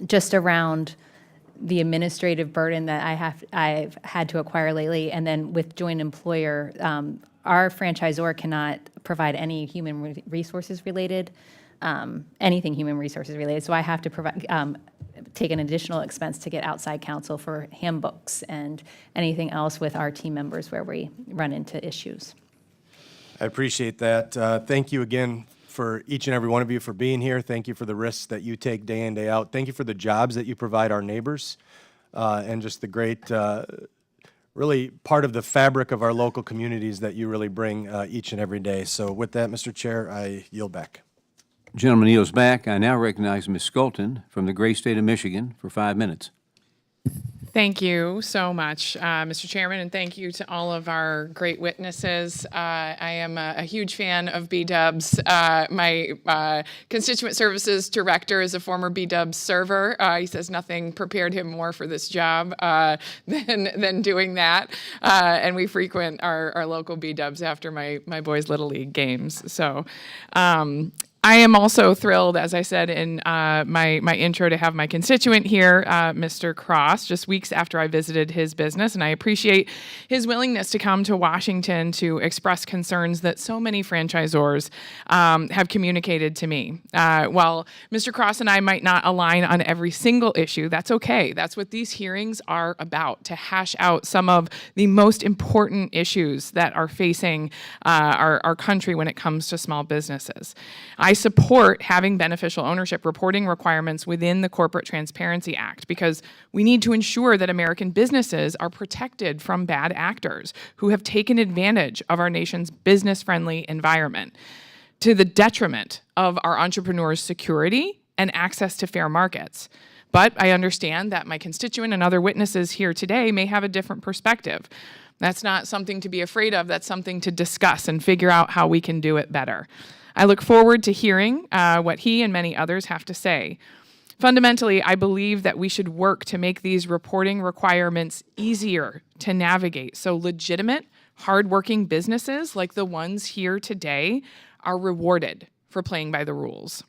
just around the administrative burden that I've had to acquire lately, and then with joint employer, our franchisor cannot provide any human resources related, anything human resources related. So I have to provide, take an additional expense to get outside counsel for handbooks and anything else with our team members where we run into issues. I appreciate that. Thank you again for each and every one of you for being here. Thank you for the risks that you take day in, day out. Thank you for the jobs that you provide our neighbors and just the great, really part of the fabric of our local communities that you really bring each and every day. So with that, Mr. Chair, I yield back. Gentleman yields back. I now recognize Ms. Sculton from the great state of Michigan for 5 minutes. Thank you so much, Mr. Chairman, and thank you to all of our great witnesses. I am a huge fan of B-Dubs. My Constituent Services Director is a former B-Dubs server. He says nothing prepared him more for this job than doing that. And we frequent our local B-Dubs after my boys' Little League games. So I am also thrilled, as I said in my intro, to have my constituent here, Mr. Cross, just weeks after I visited his business, and I appreciate his willingness to come to Washington to express concerns that so many franchisors have communicated to me. While Mr. Cross and I might not align on every single issue, that's okay. That's what these hearings are about, to hash out some of the most important issues that are facing our country when it comes to small businesses. I support having beneficial ownership reporting requirements within the Corporate Transparency Act because we need to ensure that American businesses are protected from bad actors who have taken advantage of our nation's business-friendly environment to the detriment of our entrepreneurs' security and access to fair markets. But I understand that my constituent and other witnesses here today may have a different perspective. That's not something to be afraid of. That's something to discuss and figure out how we can do it better. I look forward to hearing what he and many others have to say. Fundamentally, I believe that we should work to make these reporting requirements easier to navigate so legitimate, hardworking businesses like the ones here today are rewarded for playing by the rules.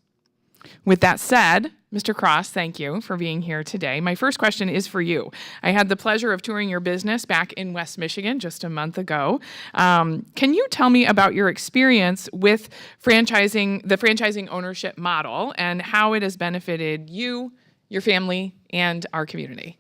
With that said, Mr. Cross, thank you for being here today. My first question is for you. I had the pleasure of touring your business back in West Michigan just a month ago. Can you tell me about your experience with the franchising ownership model and how it has benefited you, your family, and our community?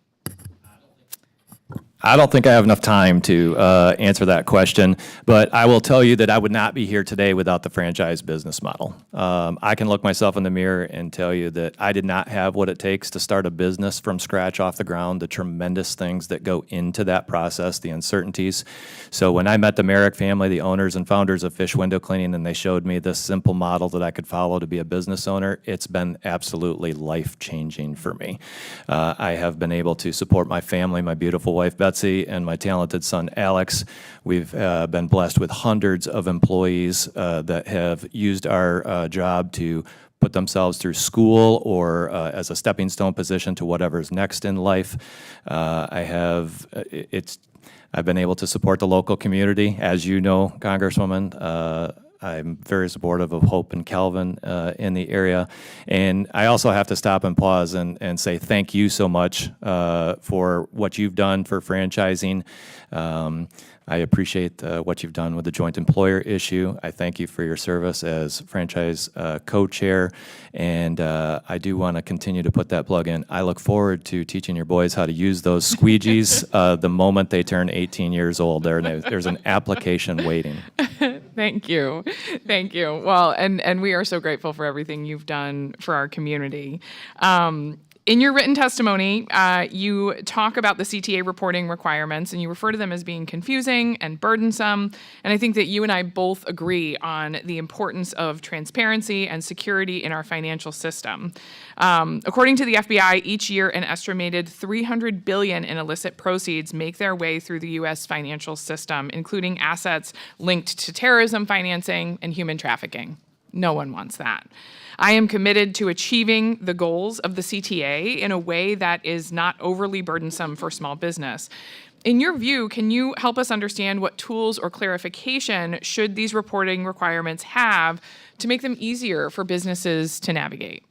I don't think I have enough time to answer that question, but I will tell you that I would not be here today without the franchise business model. I can look myself in the mirror and tell you that I did not have what it takes to start a business from scratch off the ground, the tremendous things that go into that process, the uncertainties. So when I met the Merrick family, the owners and founders of Fish Window Cleaning, and they showed me this simple model that I could follow to be a business owner, it's been absolutely life-changing for me. I have been able to support my family, my beautiful wife, Betsy, and my talented son, Alex. We've been blessed with hundreds of employees that have used our job to put themselves through school or as a stepping stone position to whatever's next in life. I've been able to support the local community. As you know, Congresswoman, I'm very supportive of Hope and Kalman in the area. And I also have to stop and pause and say thank you so much for what you've done for franchising. I appreciate what you've done with the joint employer issue. I thank you for your service as franchise co-chair, and I do want to continue to put that plug in. I look forward to teaching your boys how to use those squeegees the moment they turn 18 years old. There's an application waiting. Thank you. Thank you. Well, and we are so grateful for everything you've done for our community. In your written testimony, you talk about the CTA reporting requirements, and you refer to them as being confusing and burdensome. And I think that you and I both agree on the importance of transparency and security in our financial system. According to the FBI, each year an estimated $300 billion in illicit proceeds make their way through the U.S. financial system, including assets linked to terrorism financing and human trafficking. No one wants that. I am committed to achieving the goals of the CTA in a way that is not overly burdensome for small business. In your view, can you help us understand what tools or clarification should these reporting requirements have to make them easier for businesses to navigate?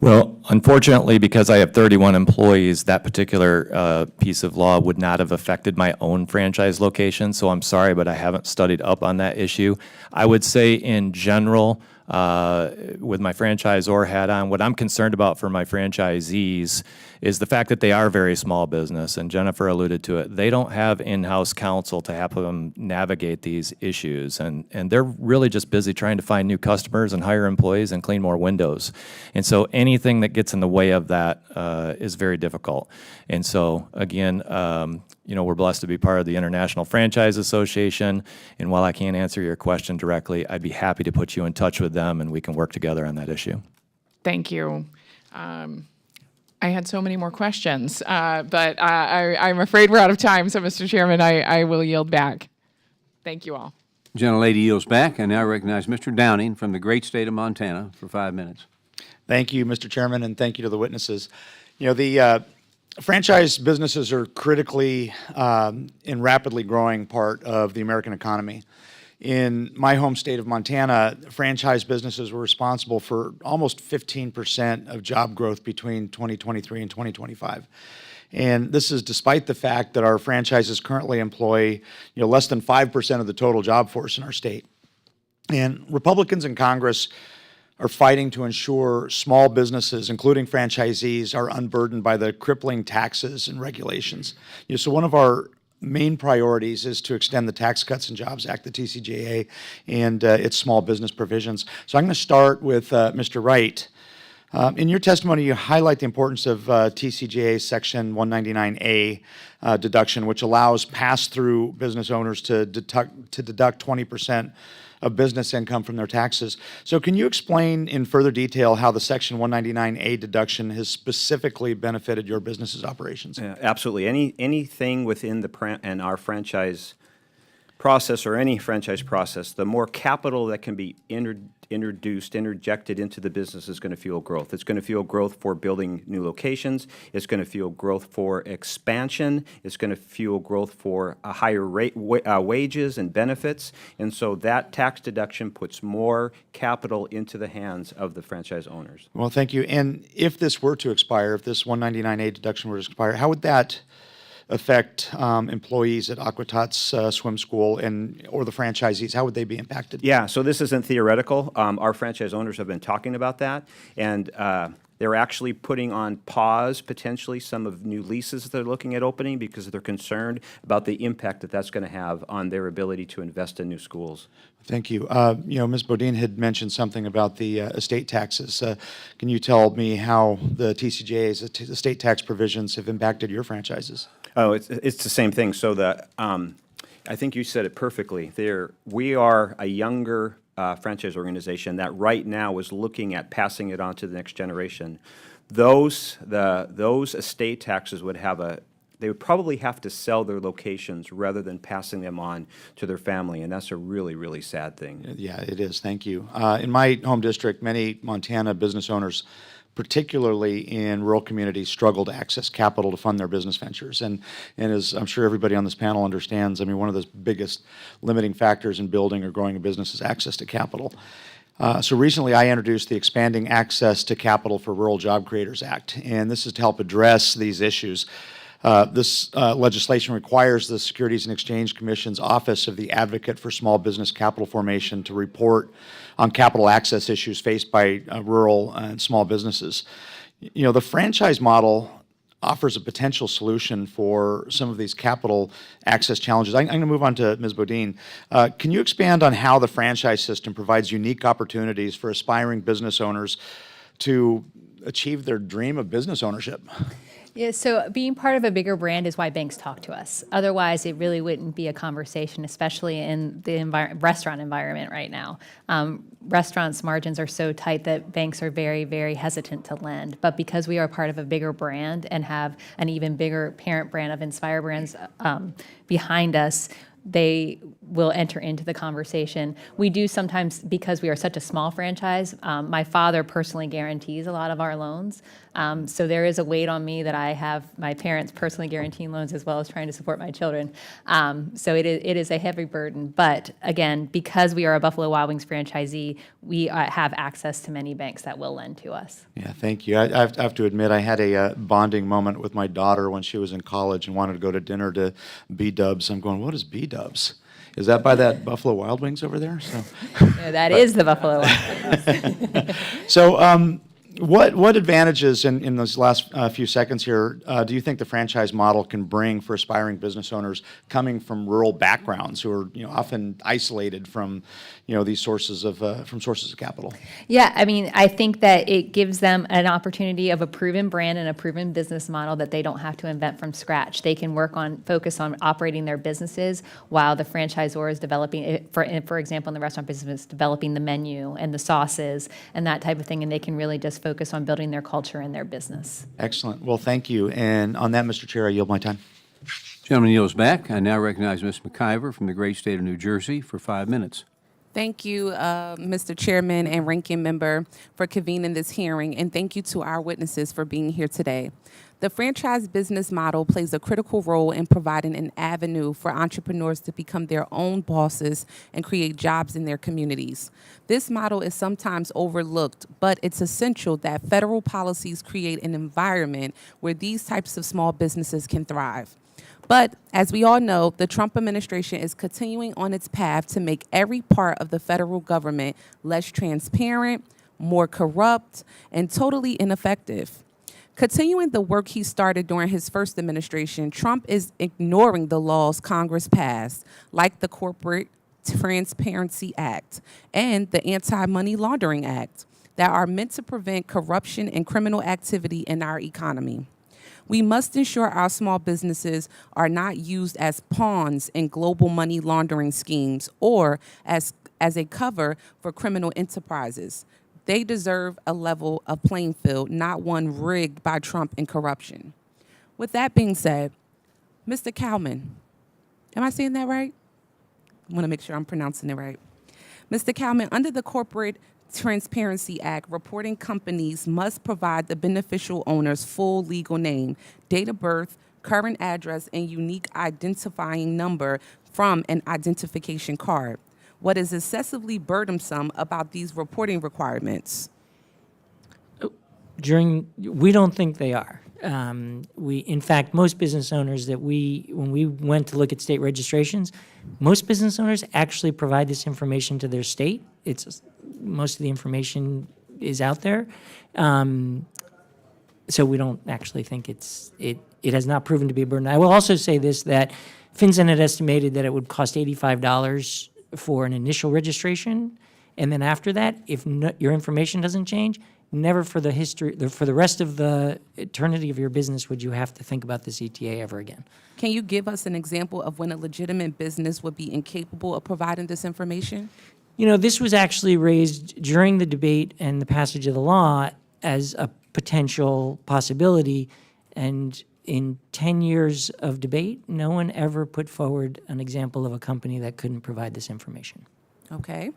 Well, unfortunately, because I have 31 employees, that particular piece of law would not have affected my own franchise location, so I'm sorry, but I haven't studied up on that issue. I would say in general, with my franchisor hat on, what I'm concerned about for my franchisees is the fact that they are very small business, and Jennifer alluded to it. They don't have in-house counsel to help them navigate these issues, and they're really just busy trying to find new customers and hire employees and clean more windows. And so anything that gets in the way of that is very difficult. And so, again, we're blessed to be part of the International Franchise Association, and while I can't answer your question directly, I'd be happy to put you in touch with them, and we can work together on that issue. Thank you. I had so many more questions, but I'm afraid we're out of time, so Mr. Chairman, I will yield back. Thank you all. Gentlelady yields back. I now recognize Mr. Downing from the great state of Montana for 5 minutes. Thank you, Mr. Chairman, and thank you to the witnesses. The franchise businesses are critically and rapidly growing part of the American economy. In my home state of Montana, franchise businesses were responsible for almost 15% of job growth between 2023 and 2025. And this is despite the fact that our franchises currently employ less than 5% of the total job force in our state. And Republicans in Congress are fighting to ensure small businesses, including franchisees, are unburdened by the crippling taxes and regulations. So one of our main priorities is to extend the Tax Cuts and Jobs Act, the TCJA, and its small business provisions. So I'm going to start with Mr. Wright. In your testimony, you highlight the importance of TCJA Section 199A deduction, which allows pass-through business owners to deduct 20% of business income from their taxes. So can you explain in further detail how the Section 199A deduction has specifically benefited your business's operations? Yeah, absolutely. Anything within our franchise process or any franchise process, the more capital that can be interjected into the business is going to fuel growth. It's going to fuel growth for building new locations. It's going to fuel growth for expansion. It's going to fuel growth for a higher rate, wages and benefits. And so that tax deduction puts more capital into the hands of the franchise owners. Well, thank you. And if this were to expire, if this 199A deduction were to expire, how would that affect employees at AquaTots Swim School or the franchisees? How would they be impacted? Yeah, so this isn't theoretical. Our franchise owners have been talking about that, and they're actually putting on pause potentially some of new leases they're looking at opening because they're concerned about the impact that that's going to have on their ability to invest in new schools. Thank you. Ms. Beaudoin had mentioned something about the estate taxes. Can you tell me how the TCJA's estate tax provisions have impacted your franchises? Oh, it's the same thing. So I think you said it perfectly. We are a younger franchise organization that right now is looking at passing it on to the next generation. Those estate taxes they would probably have to sell their locations rather than passing them on to their family, and that's a really, really sad thing. Yeah, it is. Thank you. In my home district, many Montana business owners, particularly in rural communities, struggle to access capital to fund their business ventures. And as I'm sure everybody on this panel understands, I mean, one of the biggest limiting factors in building or growing a business is access to capital. So recently I introduced the Expanding Access to Capital for Rural Job Creators Act, and this is to help address these issues. This legislation requires the Securities and Exchange Commission's Office of the Advocate for Small Business Capital Formation to report on capital access issues faced by rural and small businesses. You know, the franchise model offers a potential solution for some of these capital access challenges. I'm going to move on to Ms. Beaudoin. Can you expand on how the franchise system provides unique opportunities for aspiring business owners to achieve their dream of business ownership? Yeah, so being part of a bigger brand is why banks talk to us. Otherwise, it really wouldn't be a conversation, especially in the restaurant environment right now. Restaurants' margins are so tight that banks are very, very hesitant to lend. But because we are part of a bigger brand and have an even bigger parent brand of Inspire Brands behind us, they will enter into the conversation. We do sometimes, because we are such a small franchise, my father personally guarantees a lot of our loans. So there is a weight on me that I have my parents personally guaranteeing loans as well as trying to support my children. So it is a heavy burden. But again, because we are a Buffalo Wild Wings franchisee, we have access to many banks that will lend to us. Yeah, thank you. I have to admit, I had a bonding moment with my daughter when she was in college and wanted to go to dinner to B-Dubs. I'm going, what is B-Dubs? Is that by that Buffalo Wild Wings over there? So, Yeah, that is the Buffalo Wild Wings. so what advantages in those last few seconds here do you think the franchise model can bring for aspiring business owners coming from rural backgrounds who are often isolated from these sources of capital? Yeah, I mean, I think that it gives them an opportunity of a proven brand and a proven business model that they don't have to invent from scratch. They can focus on operating their businesses while the franchisor is developing, for example, in the restaurant business, developing the menu and the sauces and that type of thing, and they can really just focus on building their culture and their business. Excellent. Well, thank you. And on that, Mr. Chair, I yield my time. Gentleman yields back. I now recognize Ms. McIver from the great state of New Jersey for 5 minutes. Thank you, Mr. Chairman and Ranking Member, for convening this hearing, and thank you to our witnesses for being here today. The franchise business model plays a critical role in providing an avenue for entrepreneurs to become their own bosses and create jobs in their communities. This model is sometimes overlooked, but it's essential that federal policies create an environment where these types of small businesses can thrive. But as we all know, the Trump administration is continuing on its path to make every part of the federal government less transparent, more corrupt, and totally ineffective. Continuing the work he started during his first administration, Trump is ignoring the laws Congress passed, like the Corporate Transparency Act and the Anti-Money Laundering Act, that are meant to prevent corruption and criminal activity in our economy. We must ensure our small businesses are not used as pawns in global money laundering schemes or as a cover for criminal enterprises. They deserve a level of playing field, not one rigged by Trump and corruption. With that being said, Mr. Kalman, am I saying that right? I want to make sure I'm pronouncing it right. Mr. Kalman, under the Corporate Transparency Act, reporting companies must provide the beneficial owner's full legal name, date of birth, current address, and unique identifying number from an identification card. What is excessively burdensome about these reporting requirements? We don't think they are. In fact, most business owners when we went to look at state registrations, most business owners actually provide this information to their state. Most of the information is out there. So we don't actually think it has not proven to be a burden. I will also say this, that FinCEN had estimated that it would cost $85 for an initial registration, and then after that, if your information doesn't change, never for the rest of the eternity of your business would you have to think about this ETA ever again. Can you give us an example of when a legitimate business would be incapable of providing this information? This was actually raised during the debate and the passage of the law as a potential possibility, and in 10 years of debate, no one ever put forward an example of a company that couldn't provide this information. Okay.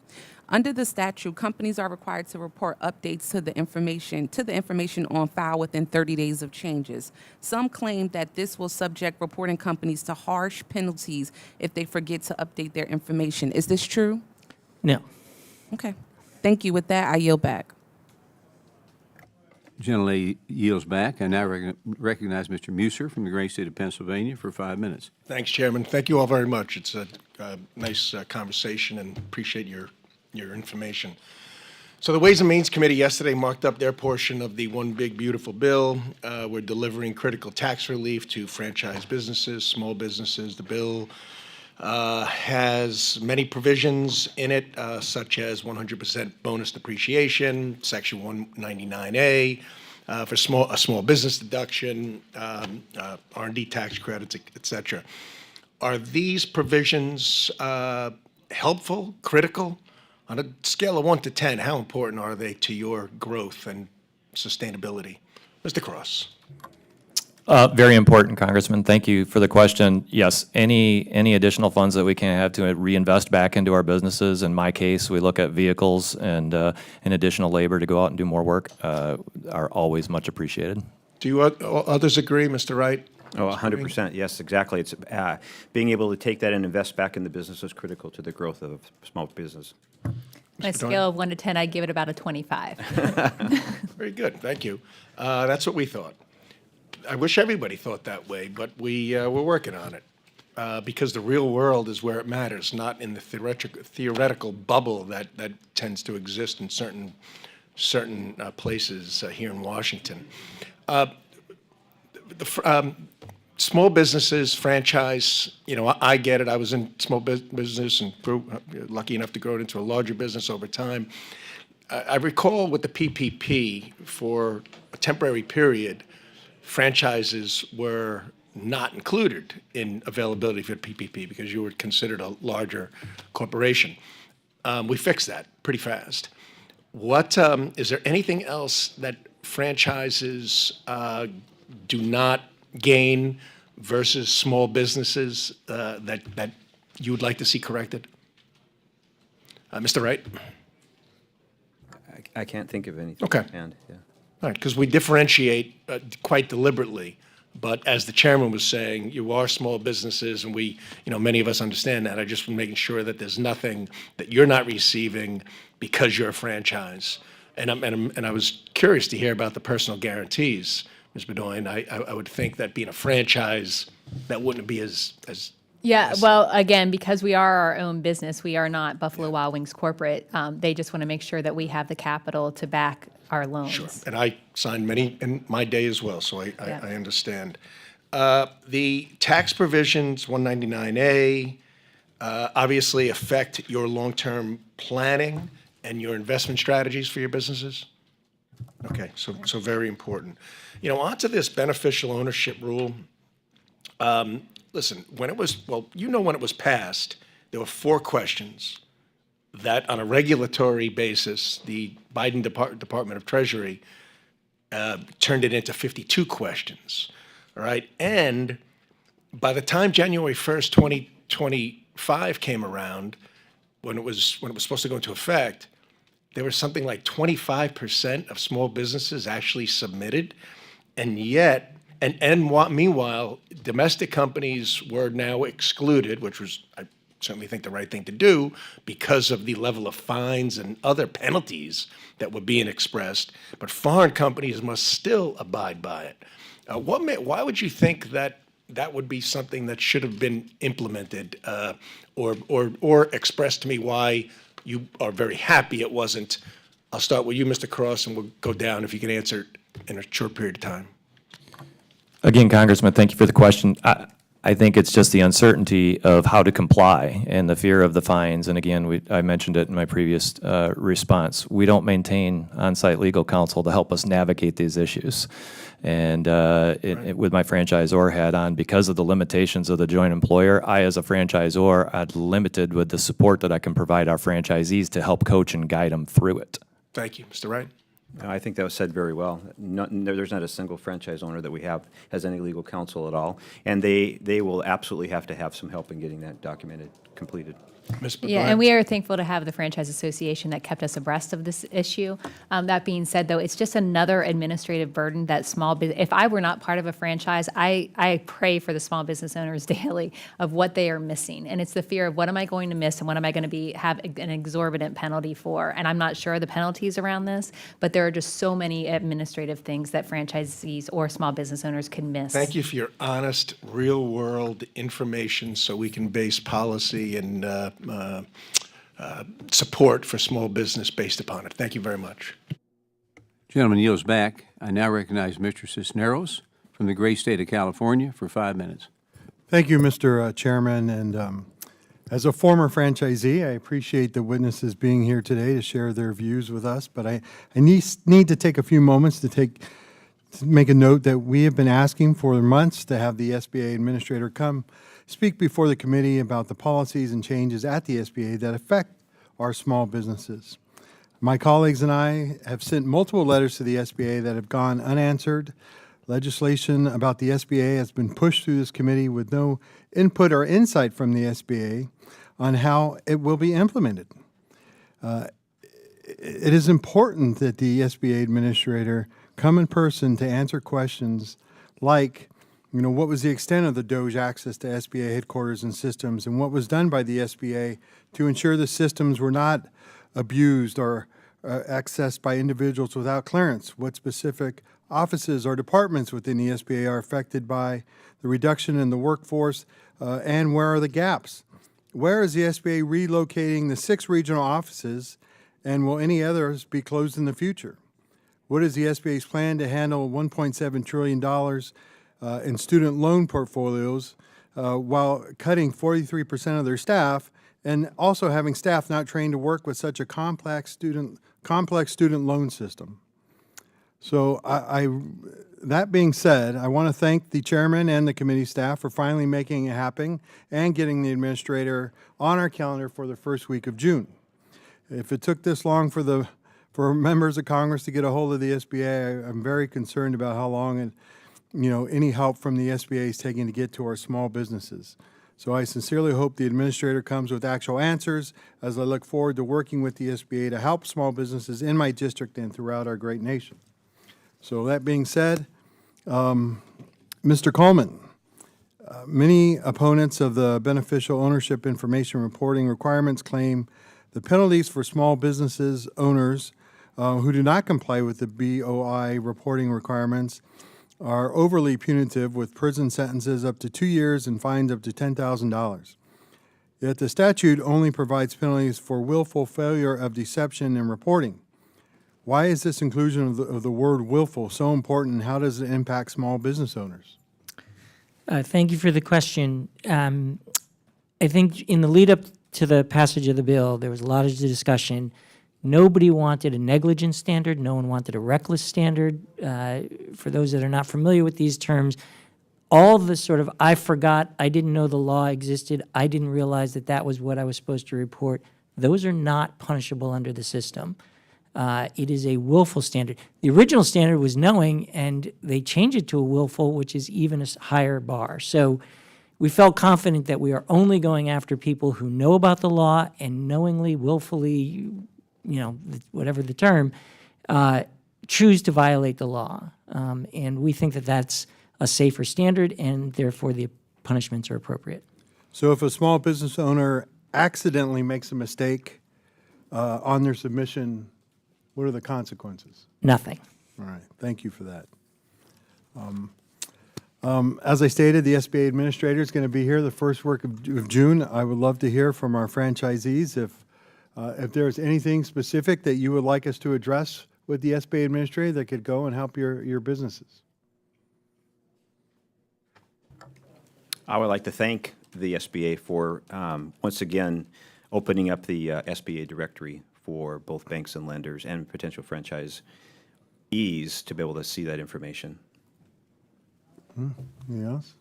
Under the statute, companies are required to report updates to the information on file within 30 days of changes. Some claim that this will subject reporting companies to harsh penalties if they forget to update their information. Is this true? No. Okay. Thank you. With that, I yield back. Gentlelady yields back. I now recognize Mr. Musser from the great state of Pennsylvania for 5 minutes. Thanks, Chairman. Thank you all very much. It's a nice conversation and appreciate your information. So the Ways and Means Committee yesterday marked up their portion of the One Big Beautiful Bill. We're delivering critical tax relief to franchise businesses, small businesses. The bill has many provisions in it, such as 100% bonus depreciation, Section 199A, for a small business deduction, R&D tax credits, et cetera. Are these provisions helpful, critical? On a scale of 1 to 10, how important are they to your growth and sustainability? Mr. Cross. Very important, Congressman. Thank you for the question. Yes, any additional funds that we can have to reinvest back into our businesses. In my case, we look at vehicles and additional labor to go out and do more work are always much appreciated. Do you others agree, Mr. Wright? Oh, 100%. Yes, exactly. It's being able to take that and invest back in the business is critical to the growth of small business. On a scale of 1 to 10, I'd give it about a 25. Very good. Thank you. That's what we thought. I wish everybody thought that way, but we're working on it because the real world is where it matters, not in the theoretical bubble that tends to exist in certain places here in Washington. Small businesses, franchise, I get it. I was in small business and grew, lucky enough to grow it into a larger business over time. I recall with the PPP, for a temporary period, franchises were not included in availability for PPP because you were considered a larger corporation. We fixed that pretty fast. Is there anything else that franchises do not gain versus small businesses that you would like to see corrected? Mr. Wright? I can't think of anything. Okay. offhand, yeah. All right, because we differentiate quite deliberately. But as the chairman was saying, you are small businesses, and many of us understand that. I just was making sure that there's nothing that you're not receiving because you're a franchise. And I was curious to hear about the personal guarantees, Ms. Beaudoin. I would think that being a franchise, that wouldn't be as Yeah, well, again, because we are our own business, we are not Buffalo Wild Wings corporate. They just want to make sure that we have the capital to back our loans. Sure. And I signed many in my day as well, so I understand. The tax provisions, 199A, obviously affect your long-term planning and your investment strategies for your businesses? Okay, so very important. Onto this beneficial ownership rule. Listen, when it was passed, there were 4 questions that on a regulatory basis, the Biden Department of Treasury turned it into 52 questions, all right? And by the time January 1st, 2025 came around, when it was supposed to go into effect, there was something like 25% of small businesses actually submitted, and yet, meanwhile, domestic companies were now excluded, which was, I certainly think, the right thing to do because of the level of fines and other penalties that were being expressed. But foreign companies must still abide by it. Why would you think that would be something that should have been implemented, or expressed to me why you are very happy it wasn't? I'll start with you, Mr. Cross, and we'll go down if you can answer in a short period of time. Again, Congressman, thank you for the question. I think it's just the uncertainty of how to comply and the fear of the fines. And again, I mentioned it in my previous response. We don't maintain on-site legal counsel to help us navigate these issues. And with my franchisor hat on, because of the limitations of the joint employer, I, as a franchisor, I'm limited with the support that I can provide our franchisees to help coach and guide them through it. Thank you. Mr. Wright? No, I think that was said very well. There's not a single franchise owner that we have has any legal counsel at all, and they will absolutely have to have some help in getting that documented, completed. Ms. Yeah, Beaudoin? and we are thankful to have the Franchise Association that kept us abreast of this issue. That being said, though, it's just another administrative burden that if I were not part of a franchise, I pray for the small business owners daily of what they are missing. And it's the fear of what am I going to miss and what am I going to have an exorbitant penalty for? And I'm not sure of the penalties around this, but there there are just so many administrative things that franchisees or small business owners can miss. Thank you for your honest, real-world information so we can base policy and support for small business based upon it. Thank you very much. Gentleman yields back. I now recognize Mr. Cisneros from the great state of California for 5 minutes. Thank you, Mr. Chairman. And as a former franchisee, I appreciate the witnesses being here today to share their views with us. But I need to take a few moments to make a note that we have been asking for months to have the SBA administrator come speak before the committee about the policies and changes at the SBA that affect our small businesses. My colleagues and I have sent multiple letters to the SBA that have gone unanswered. Legislation about the SBA has been pushed through this committee with no input or insight from the SBA on how it will be implemented. It is important that the SBA administrator come in person to answer questions like, what was the extent of the DOJ access to SBA headquarters and systems, and what was done by the SBA to ensure the systems were not abused or accessed by individuals without clearance? What specific offices or departments within the SBA are affected by the reduction in the workforce, and where are the gaps? Where is the SBA relocating the 6 regional offices, and will any others be closed in the future? What is the SBA's plan to handle $1.7 trillion in student loan portfolios while cutting 43% of their staff and also having staff not trained to work with such a complex student loan system? So that being said, I want to thank the chairman and the committee staff for finally making it happen and getting the administrator on our calendar for the first week of June. If it took this long for members of Congress to get a hold of the SBA, I'm very concerned about how long any help from the SBA is taking to get to our small businesses. So I sincerely hope the administrator comes with actual answers as I look forward to working with the SBA to help small businesses in my district and throughout our great nation. So that being said, Mr. Kalman, many opponents of the beneficial ownership information reporting requirements claim the penalties for small businesses owners who do not comply with the BOI reporting requirements are overly punitive, with prison sentences up to 2 years and fines up to $10,000. Yet the statute only provides penalties for willful failure of deception in reporting. Why is this inclusion of the word willful so important, and how does it impact small business owners? Thank you for the question. I think in the lead up to the passage of the bill, there was a lot of discussion. Nobody wanted a negligence standard. No one wanted a reckless standard. For those that are not familiar with these terms, all the sort of, I forgot, I didn't know the law existed, I didn't realize that that was what I was supposed to report, those are not punishable under the system. It is a willful standard. The original standard was knowing, and they changed it to a willful, which is even a higher bar. So we felt confident that we are only going after people who know about the law and knowingly, willfully, whatever the term, choose to violate the law. And we think that that's a safer standard, and therefore the punishments are appropriate. So if a small business owner accidentally makes a mistake on their submission, what are the consequences? Nothing. All right, thank you for that. As I stated, the SBA administrator is going to be here the first week of June. I would love to hear from our franchisees if there's anything specific that you would like us to address with the SBA administrator that could go and help your businesses. I would like to thank the SBA for, once again, opening up the SBA directory for both banks and lenders and potential franchisees to be able to see that information. Anything else?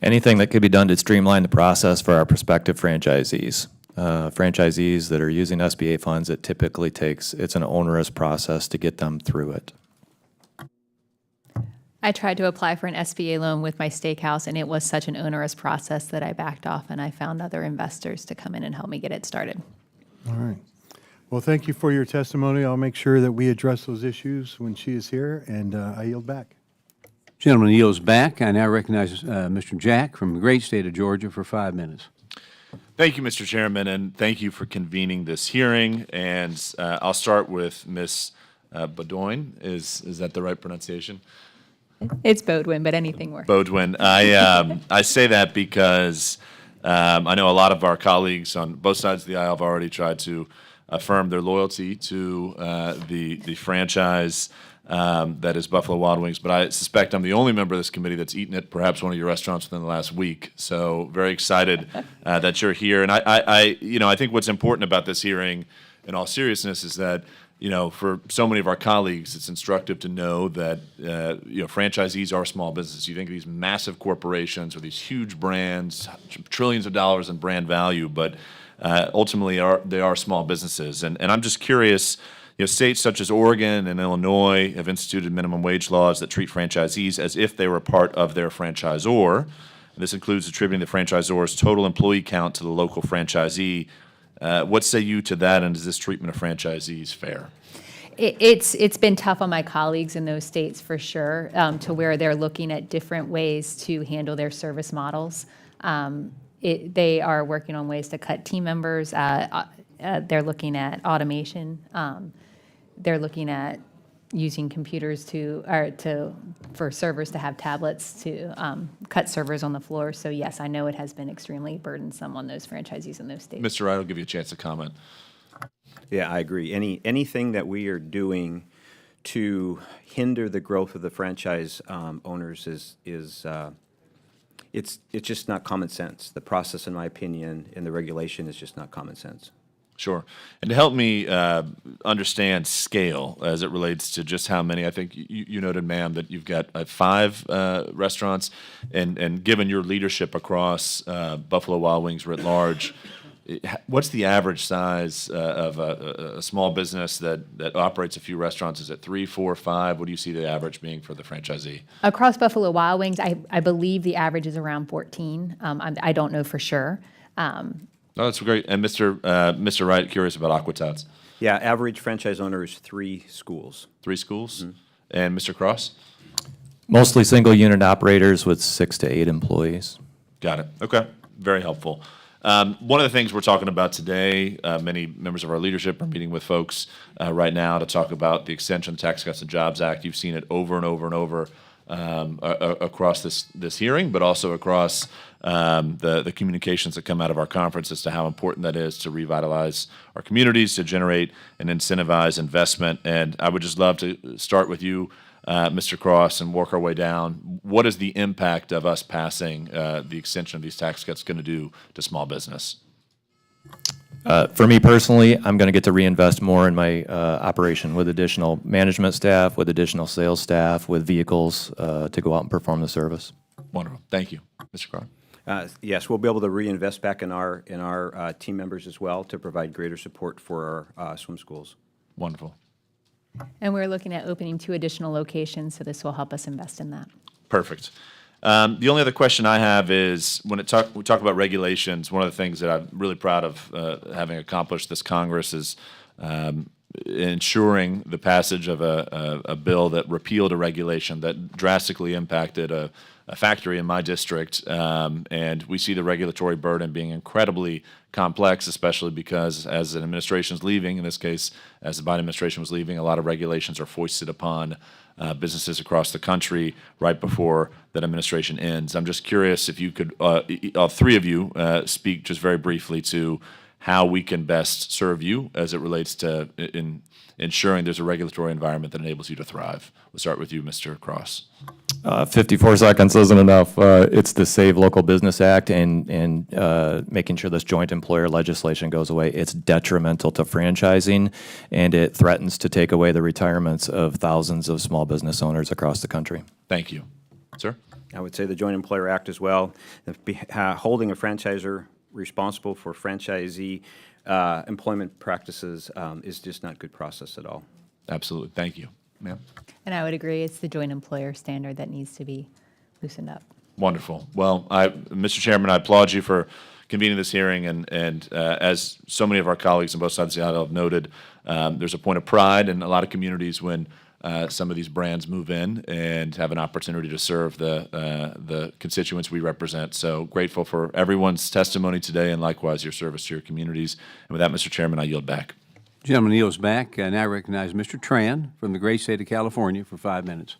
Anything that could be done to streamline the process for our prospective franchisees. Franchisees that are using SBA funds, it's an onerous process to get them through it. I tried to apply for an SBA loan with my steakhouse, and it was such an onerous process that I backed off, and I found other investors to come in and help me get it started. All right. Well, thank you for your testimony. I'll make sure that we address those issues when she is here, and I yield back. Gentleman yields back. I now recognize Mr. Jack from the great state of Georgia for 5 minutes. Thank you, Mr. Chairman, and thank you for convening this hearing. And I'll start with Ms. Beaudoin. Is that the right pronunciation? It's Beaudoin, but anything works. Beaudoin. I say that because I know a lot of our colleagues on both sides of the aisle have already tried to affirm their loyalty to the franchise that is Buffalo Wild Wings, but I suspect I'm the only member of this committee that's eaten at perhaps one of your restaurants within the last week. So very excited that you're here. And I think what's important about this hearing, in all seriousness, is that for so many of our colleagues, it's instructive to know that franchisees are small businesses. You think of these massive corporations or these huge brands, trillions of dollars in brand value, but ultimately they are small businesses. And I'm just curious. States such as Oregon and Illinois have instituted minimum wage laws that treat franchisees as if they were part of their franchisor. This includes attributing the franchisor's total employee count to the local franchisee. What say you to that, and is this treatment of franchisees fair? It's been tough on my colleagues in those states for sure, to where they're looking at different ways to handle their service models. They are working on ways to cut team members. They're looking at automation. They're looking at using computers for servers to have tablets to cut servers on the floor. So yes, I know it has been extremely burdensome on those franchisees in those states. Mr. Wright, I'll give you a chance to comment. Yeah, I agree. Anything that we are doing to hinder the growth of the franchise owners is it's just not common sense. The process, in my opinion, and the regulation is just not common sense. Sure. And to help me understand scale as it relates to just how many, I think you noted, ma'am, that you've got 5 restaurants, and given your leadership across Buffalo Wild Wings writ large, what's the average size of a small business that operates a few restaurants? Is it 3, 4, 5? What do you see the average being for the franchisee? Across Buffalo Wild Wings, I believe the average is around 14. I don't know for sure. Oh, that's great. And Mr. Wright, curious about AquaTots. Yeah, average franchise owner is 3 schools. 3 schools? Mm-hmm. And Mr. Cross? Mostly single unit operators with 6 to 8 employees. Got it. Okay. Very helpful. One of the things we're talking about today, many members of our leadership are meeting with folks right now to talk about the extension of the Tax Cuts and Jobs Act. You've seen it over and over and over across this hearing, but also across the communications that come out of our conference as to how important that is to revitalize our communities, to generate and incentivize investment. And I would just love to start with you, Mr. Cross, and work our way down. What is the impact of us passing the extension of these tax cuts going to do to small business? For me personally, I'm going to get to reinvest more in my operation with additional management staff, with additional sales staff, with vehicles to go out and perform the service. Wonderful. Thank you. Mr. Cross. Yes, we'll be able to reinvest back in our team members as well to provide greater support for our swim schools. Wonderful. And we're looking at opening 2 additional locations, so this will help us invest in that. Perfect. The only other question I have is when we talk about regulations, one of the things that I'm really proud of having accomplished this Congress is ensuring the passage of a bill that repealed a regulation that drastically impacted a factory in my district. And we see the regulatory burden being incredibly complex, especially because as an administration is leaving, in this case, as the Biden administration was leaving, a lot of regulations are foisted upon businesses across the country right before that administration ends. I'm just curious if you could, all 3 of you, speak just very briefly to how we can best serve you as it relates to ensuring there's a regulatory environment that enables you to thrive. We'll start with you, Mr. Cross. 54 seconds isn't enough. It's the Save Local Business Act and making sure this joint employer legislation goes away. It's detrimental to franchising, and it threatens to take away the retirements of thousands of small business owners across the country. Thank you. Sir? I would say the Joint Employer Act as well. Holding a franchisor responsible for franchisee employment practices is just not good process at all. Absolutely. Thank you. Ma'am? And I would agree, it's the joint employer standard that needs to be loosened up. Wonderful. Well, Mr. Chairman, I applaud you for convening this hearing, and as so many of our colleagues on both sides of the aisle have noted, there's a point of pride in a lot of communities when some of these brands move in and have an opportunity to serve the constituents we represent. So grateful for everyone's testimony today, and likewise your service to your communities. And with that, Mr. Chairman, I yield back. Gentleman yields back. I now recognize Mr. Tran from the great state of California for 5 minutes.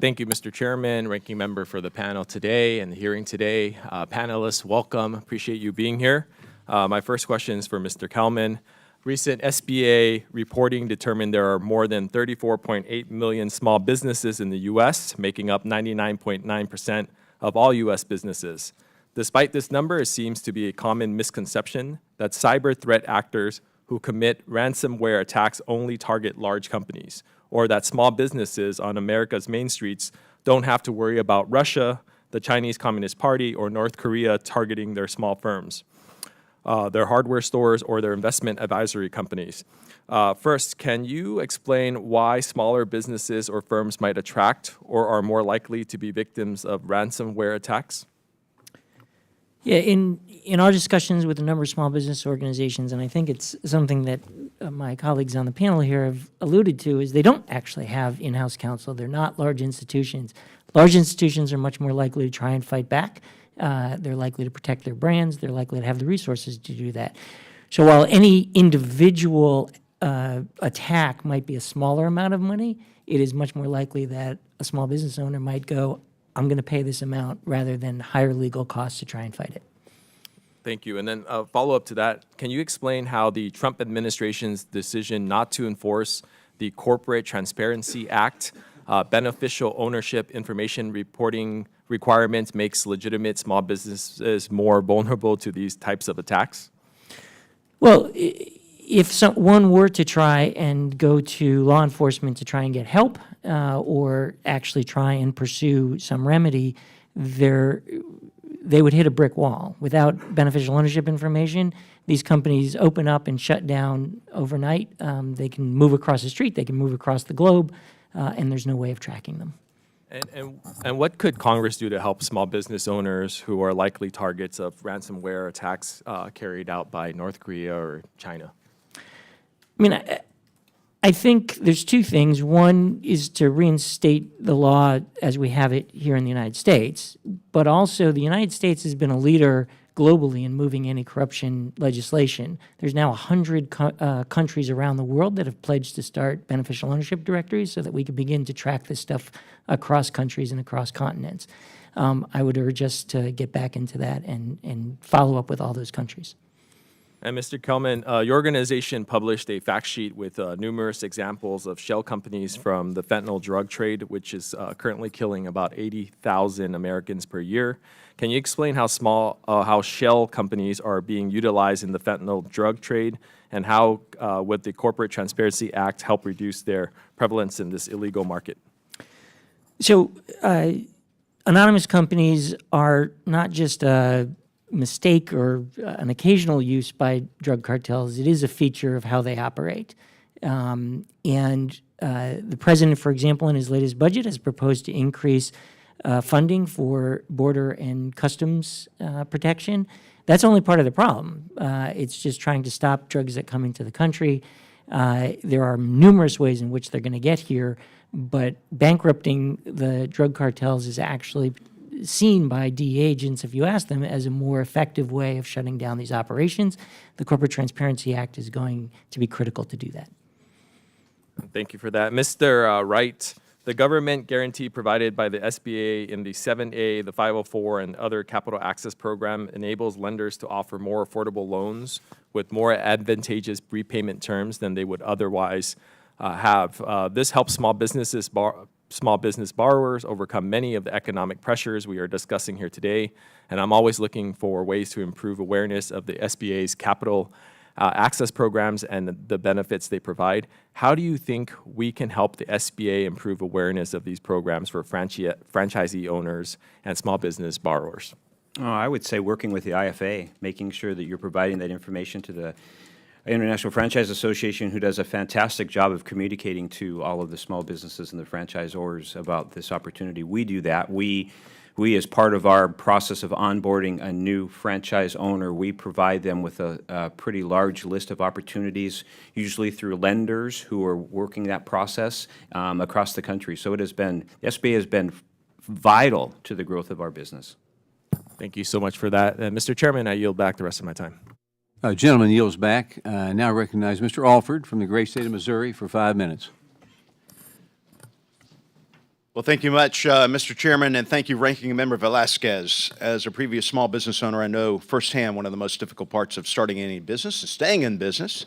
Thank you, Mr. Chairman, ranking member for the panel today and the hearing today. Panelists, welcome. Appreciate you being here. My first question is for Mr. Kalman. Recent SBA reporting determined there are more than 34.8 million small businesses in the U.S., making up 99.9% of all U.S. businesses. Despite this number, it seems to be a common misconception that cyber threat actors who commit ransomware attacks only target large companies, or that small businesses on America's main streets don't have to worry about Russia, the Chinese Communist Party, or North Korea targeting their small firms, their hardware stores, or their investment advisory companies. First, can you explain why smaller businesses or firms might attract or are more likely to be victims of ransomware attacks? Yeah, in our discussions with a number of small business organizations, and I think it's something that my colleagues on the panel here have alluded to, is they don't actually have in-house counsel. They're not large institutions. Large institutions are much more likely to try and fight back. They're likely to protect their brands. They're likely to have the resources to do that. So while any individual attack might be a smaller amount of money, it is much more likely that a small business owner might go, I'm going to pay this amount rather than higher legal costs to try and fight it. Thank you. And then a follow-up to that, can you explain how the Trump administration's decision not to enforce the Corporate Transparency Act beneficial ownership information reporting requirements makes legitimate small businesses more vulnerable to these types of attacks? Well, if one were to try and go to law enforcement to try and get help or actually try and pursue some remedy, they would hit a brick wall. Without beneficial ownership information, these companies open up and shut down overnight. They can move across the street, they can move across the globe, and there's no way of tracking them. And what could Congress do to help small business owners who are likely targets of ransomware attacks carried out by North Korea or China? I mean, I think there's two things. One is to reinstate the law as we have it here in the United States, but also the United States has been a leader globally in moving anti-corruption legislation. There's now 100 countries around the world that have pledged to start beneficial ownership directories so that we can begin to track this stuff across countries and across continents. I would urge us to get back into that and follow up with all those countries. And Mr. Kalman, your organization published a fact sheet with numerous examples of shell companies from the fentanyl drug trade, which is currently killing about 80,000 Americans per year. Can you explain how how shell companies are being utilized in the fentanyl drug trade, and how would the Corporate Transparency Act help reduce their prevalence in this illegal market? So, anonymous companies are not just a mistake or an occasional use by drug cartels. It is a feature of how they operate. And the president, for example, in his latest budget has proposed to increase funding for border and customs protection. That's only part of the problem. It's just trying to stop drugs that come into the country. There are numerous ways in which they're going to get here, but bankrupting the drug cartels is actually seen by DEA agents, if you ask them, as a more effective way of shutting down these operations. The Corporate Transparency Act is going to be critical to do that. Thank you for that. Mr. Wright, the government guarantee provided by the SBA in the 7A, the 504, and other capital access program enables lenders to offer more affordable loans with more advantageous repayment terms than they would otherwise have. This helps small business borrowers overcome many of the economic pressures we are discussing here today, and I'm always looking for ways to improve awareness of the SBA's capital access programs and the benefits they provide. How do you think we can help the SBA improve awareness of these programs for franchisee owners and small business borrowers? Oh, I would say working with the IFA, making sure that you're providing that information to the International Franchise Association, who does a fantastic job of communicating to all of the small businesses and the franchisors about this opportunity. We do that. We as part of our process of onboarding a new franchise owner, we provide them with a pretty large list of opportunities, usually through lenders who are working that process across the country. So the SBA has been vital to the growth of our business. Thank you so much for that. Mr. Chairman, I yield back the rest of my time. Gentleman yields back. Now recognize Mr. Alford from the great state of Missouri for 5 minutes. Well, thank you much, Mr. Chairman, and thank you, Ranking Member Velasquez. As a previous small business owner, I know firsthand one of the most difficult parts of starting any business and staying in business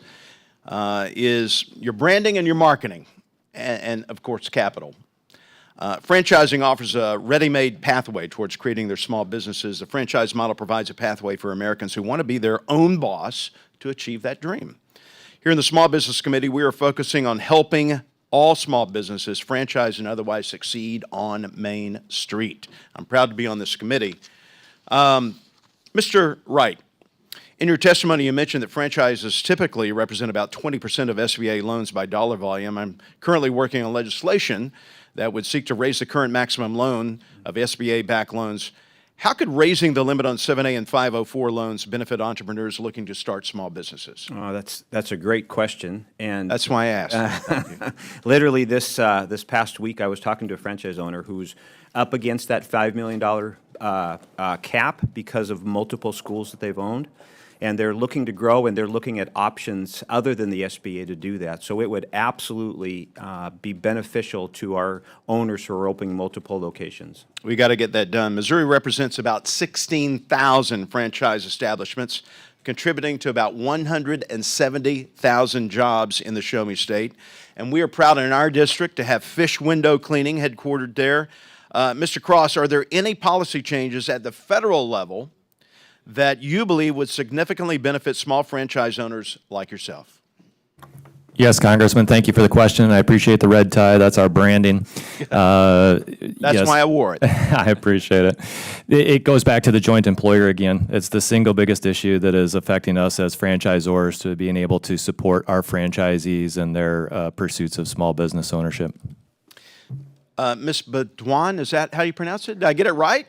is your branding and your marketing, and of course, capital. Franchising offers a ready-made pathway towards creating their small businesses. The franchise model provides a pathway for Americans who want to be their own boss to achieve that dream. Here in the Small Business Committee, we are focusing on helping all small businesses franchise and otherwise succeed on Main Street. I'm proud to be on this committee. Mr. Wright, in your testimony, you mentioned that franchises typically represent about 20% of SBA loans by dollar volume. I'm currently working on legislation that would seek to raise the current maximum loan of SBA-backed loans. How could raising the limit on 7A and 504 loans benefit entrepreneurs looking to start small businesses? Oh, that's a great question, and That's why I asked. literally this past week, I was talking to a franchise owner who's up against that $5 million cap because of multiple schools that they've owned, and they're looking to grow, and they're looking at options other than the SBA to do that. So it would absolutely be beneficial to our owners who are opening multiple locations. We got to get that done. Missouri represents about 16,000 franchise establishments, contributing to about 170,000 jobs in the Show Me State. And we are proud in our district to have Fish Window Cleaning headquartered there. Mr. Cross, are there any policy changes at the federal level that you believe would significantly benefit small franchise owners like yourself? Yes, Congressman, thank you for the question. I appreciate the red tie. That's our branding. That's Yes. why I wore it. I appreciate it. It goes back to the joint employer again. It's the single biggest issue that is affecting us as franchisors to being able to support our franchisees and their pursuits of small business ownership. Ms. Beaudoin, is that how you pronounce it? Did I get it right?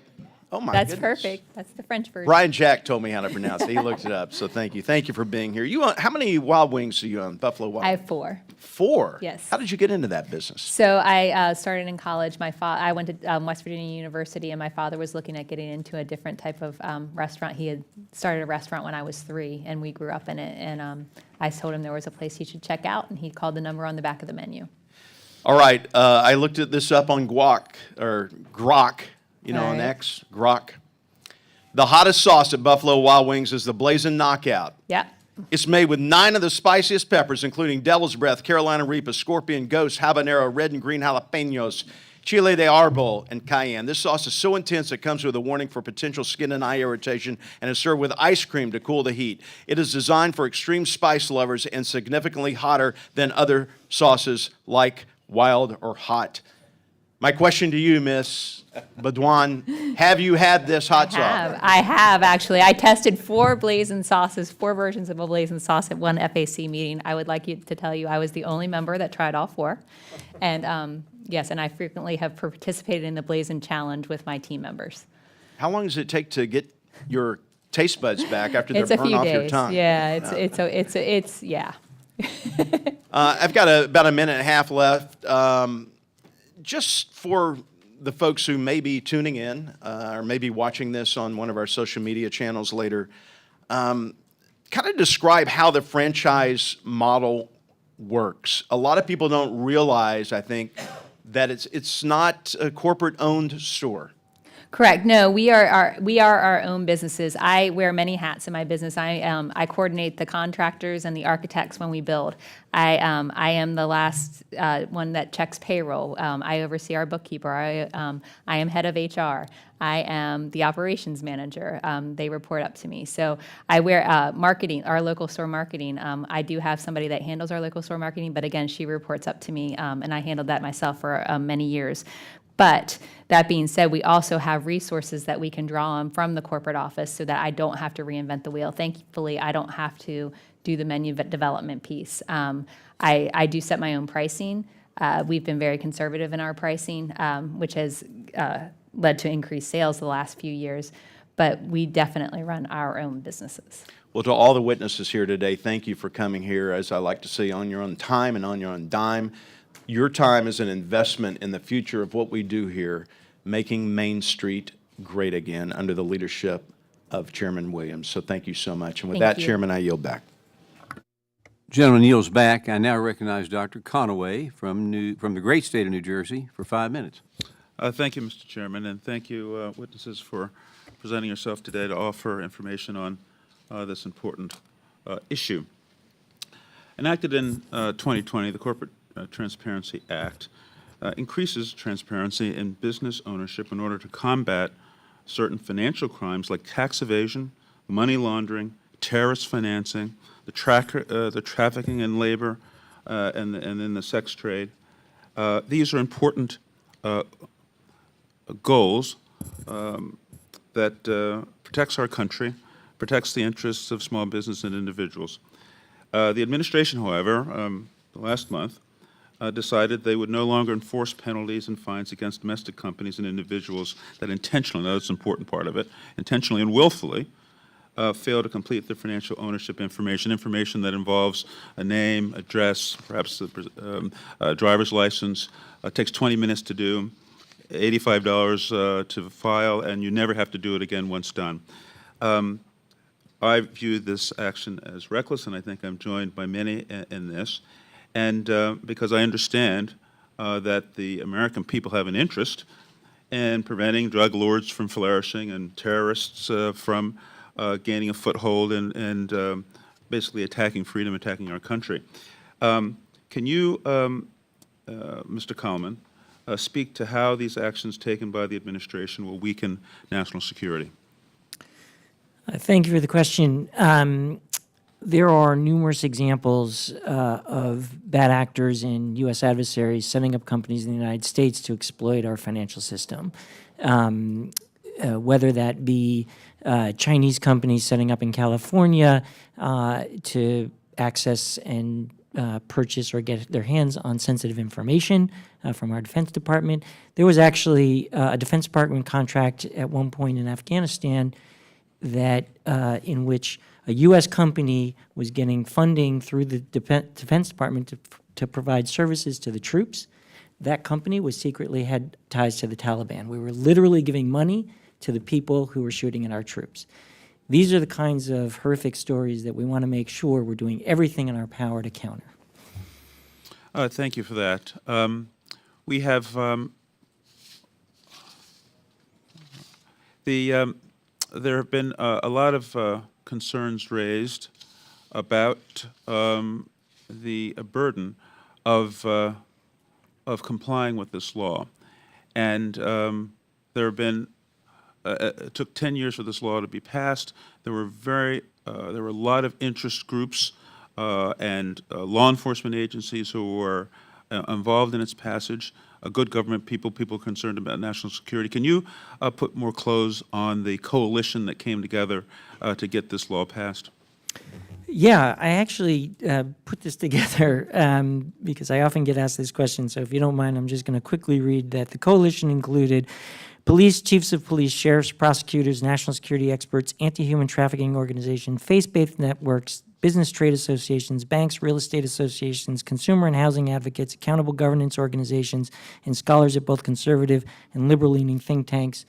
Oh, my That's goodness. perfect. That's the French version. Brian Jack told me how to pronounce it. He looked it up, so thank you. Thank you for being here. You own, how many Wild Wings do you own, Buffalo Wild? I have 4. 4? Yes. How did you get into that business? So I started in college. I went to West Virginia University, and my father was looking at getting into a different type of restaurant. He had started a restaurant when I was 3, and we grew up in it. And I told him there was a place he should check out, and he called the number on the back of the menu. All right, I looked at this up on Grok, you know, on Right. X, Grok. The hottest sauce at Buffalo Wild Wings is the Blazing Knockout. Yep. It's made with 9 of the spiciest peppers, including Devil's Breath, Carolina Reaper, Scorpion, Ghost, Habanero, red and green jalapenos, Chile de Arbol, and Cayenne. This sauce is so intense it comes with a warning for potential skin and eye irritation and is served with ice cream to cool the heat. It is designed for extreme spice lovers and significantly hotter than other sauces like Wild or Hot. My question to you, Miss Beaudoin, have you had this hot sauce? I have, actually. I tested 4 blazing sauces, 4 versions of a blazing sauce at one FAC meeting. I would like you to tell you I was the only member that tried all 4. And yes, and I frequently have participated in the Blazing Challenge with my team members. How long does it take to get your taste buds back after they're It's a burned few off your days. tongue? Yeah, it's yeah. I've got about a minute and a half left. Just for the folks who may be tuning in or maybe watching this on one of our social media channels later, kind of describe how the franchise model works. A lot of people don't realize, I think, that it's not a corporate-owned store. Correct. No, we are our own businesses. I wear many hats in my business. I coordinate the contractors and the architects when we build. I am the last one that checks payroll. I oversee our bookkeeper. I am head of HR. I am the operations manager. They report up to me. So I wear marketing, our local store marketing. I do have somebody that handles our local store marketing, but again, she reports up to me, and I handled that myself for many years. But that being said, we also have resources that we can draw on from the corporate office so that I don't have to reinvent the wheel. Thankfully, I don't have to do the menu development piece. I do set my own pricing. We've been very conservative in our pricing, which has led to increased sales the last few years. But we definitely run our own businesses. Well, to all the witnesses here today, thank you for coming here, as I like to say, on your own time and on your own dime. Your time is an investment in the future of what we do here, making Main Street great again under the leadership of Chairman Williams. So thank you so much. And with Thank that, you. Chairman, I yield back. Gentleman yields back. I now recognize Dr. Conaway from the great state of New Jersey for 5 minutes. Thank you, Mr. Chairman, and thank you, witnesses, for presenting yourself today to offer information on this important issue. Enacted in 2020, the Corporate Transparency Act increases transparency in business ownership in order to combat certain financial crimes like tax evasion, money laundering, terrorist financing, the trafficking in labor, and in the sex trade. These are important goals that protects our country, protects the interests of small business and individuals. The administration, however, last month, decided they would no longer enforce penalties and fines against domestic companies and individuals that intentionally, that's an important part of it, intentionally and willfully fail to complete their financial ownership information that involves a name, address, perhaps a driver's license. It takes 20 minutes to do, $85 to file, and you never have to do it again once done. I view this action as reckless, and I think I'm joined by many in this. And because I understand that the American people have an interest in preventing drug lords from flourishing and terrorists from gaining a foothold and basically attacking freedom, attacking our country. Can you, Mr. Kalman, speak to how these actions taken by the administration will weaken national security? Thank you for the question. There are numerous examples of bad actors and U.S. adversaries setting up companies in the United States to exploit our financial system, whether that be Chinese companies setting up in California to access and purchase or get their hands on sensitive information from our Defense Department. There was actually a Defense Department contract at one point in Afghanistan that in which a U.S. company was getting funding through the Defense Department to provide services to the troops. That company was secretly had ties to the Taliban. We were literally giving money to the people who were shooting at our troops. These are the kinds of horrific stories that we want to make sure we're doing everything in our power to counter. Thank you for that. We have there have been a lot of concerns raised about the burden of complying with this law, and there have been. It took 10 years for this law to be passed. There were a lot of interest groups and law enforcement agencies who were involved in its passage. Good government people concerned about national security. Can you put more clothes on the coalition that came together to get this law passed? Yeah, I actually put this together because I often get asked this question. So if you don't mind, I'm just going to quickly read that the coalition included police, chiefs of police, sheriffs, prosecutors, national security experts, anti-human trafficking organizations, faith-based networks, business trade associations, banks, real estate associations, consumer and housing advocates, accountable governance organizations, and scholars at both conservative and liberal-leaning think tanks.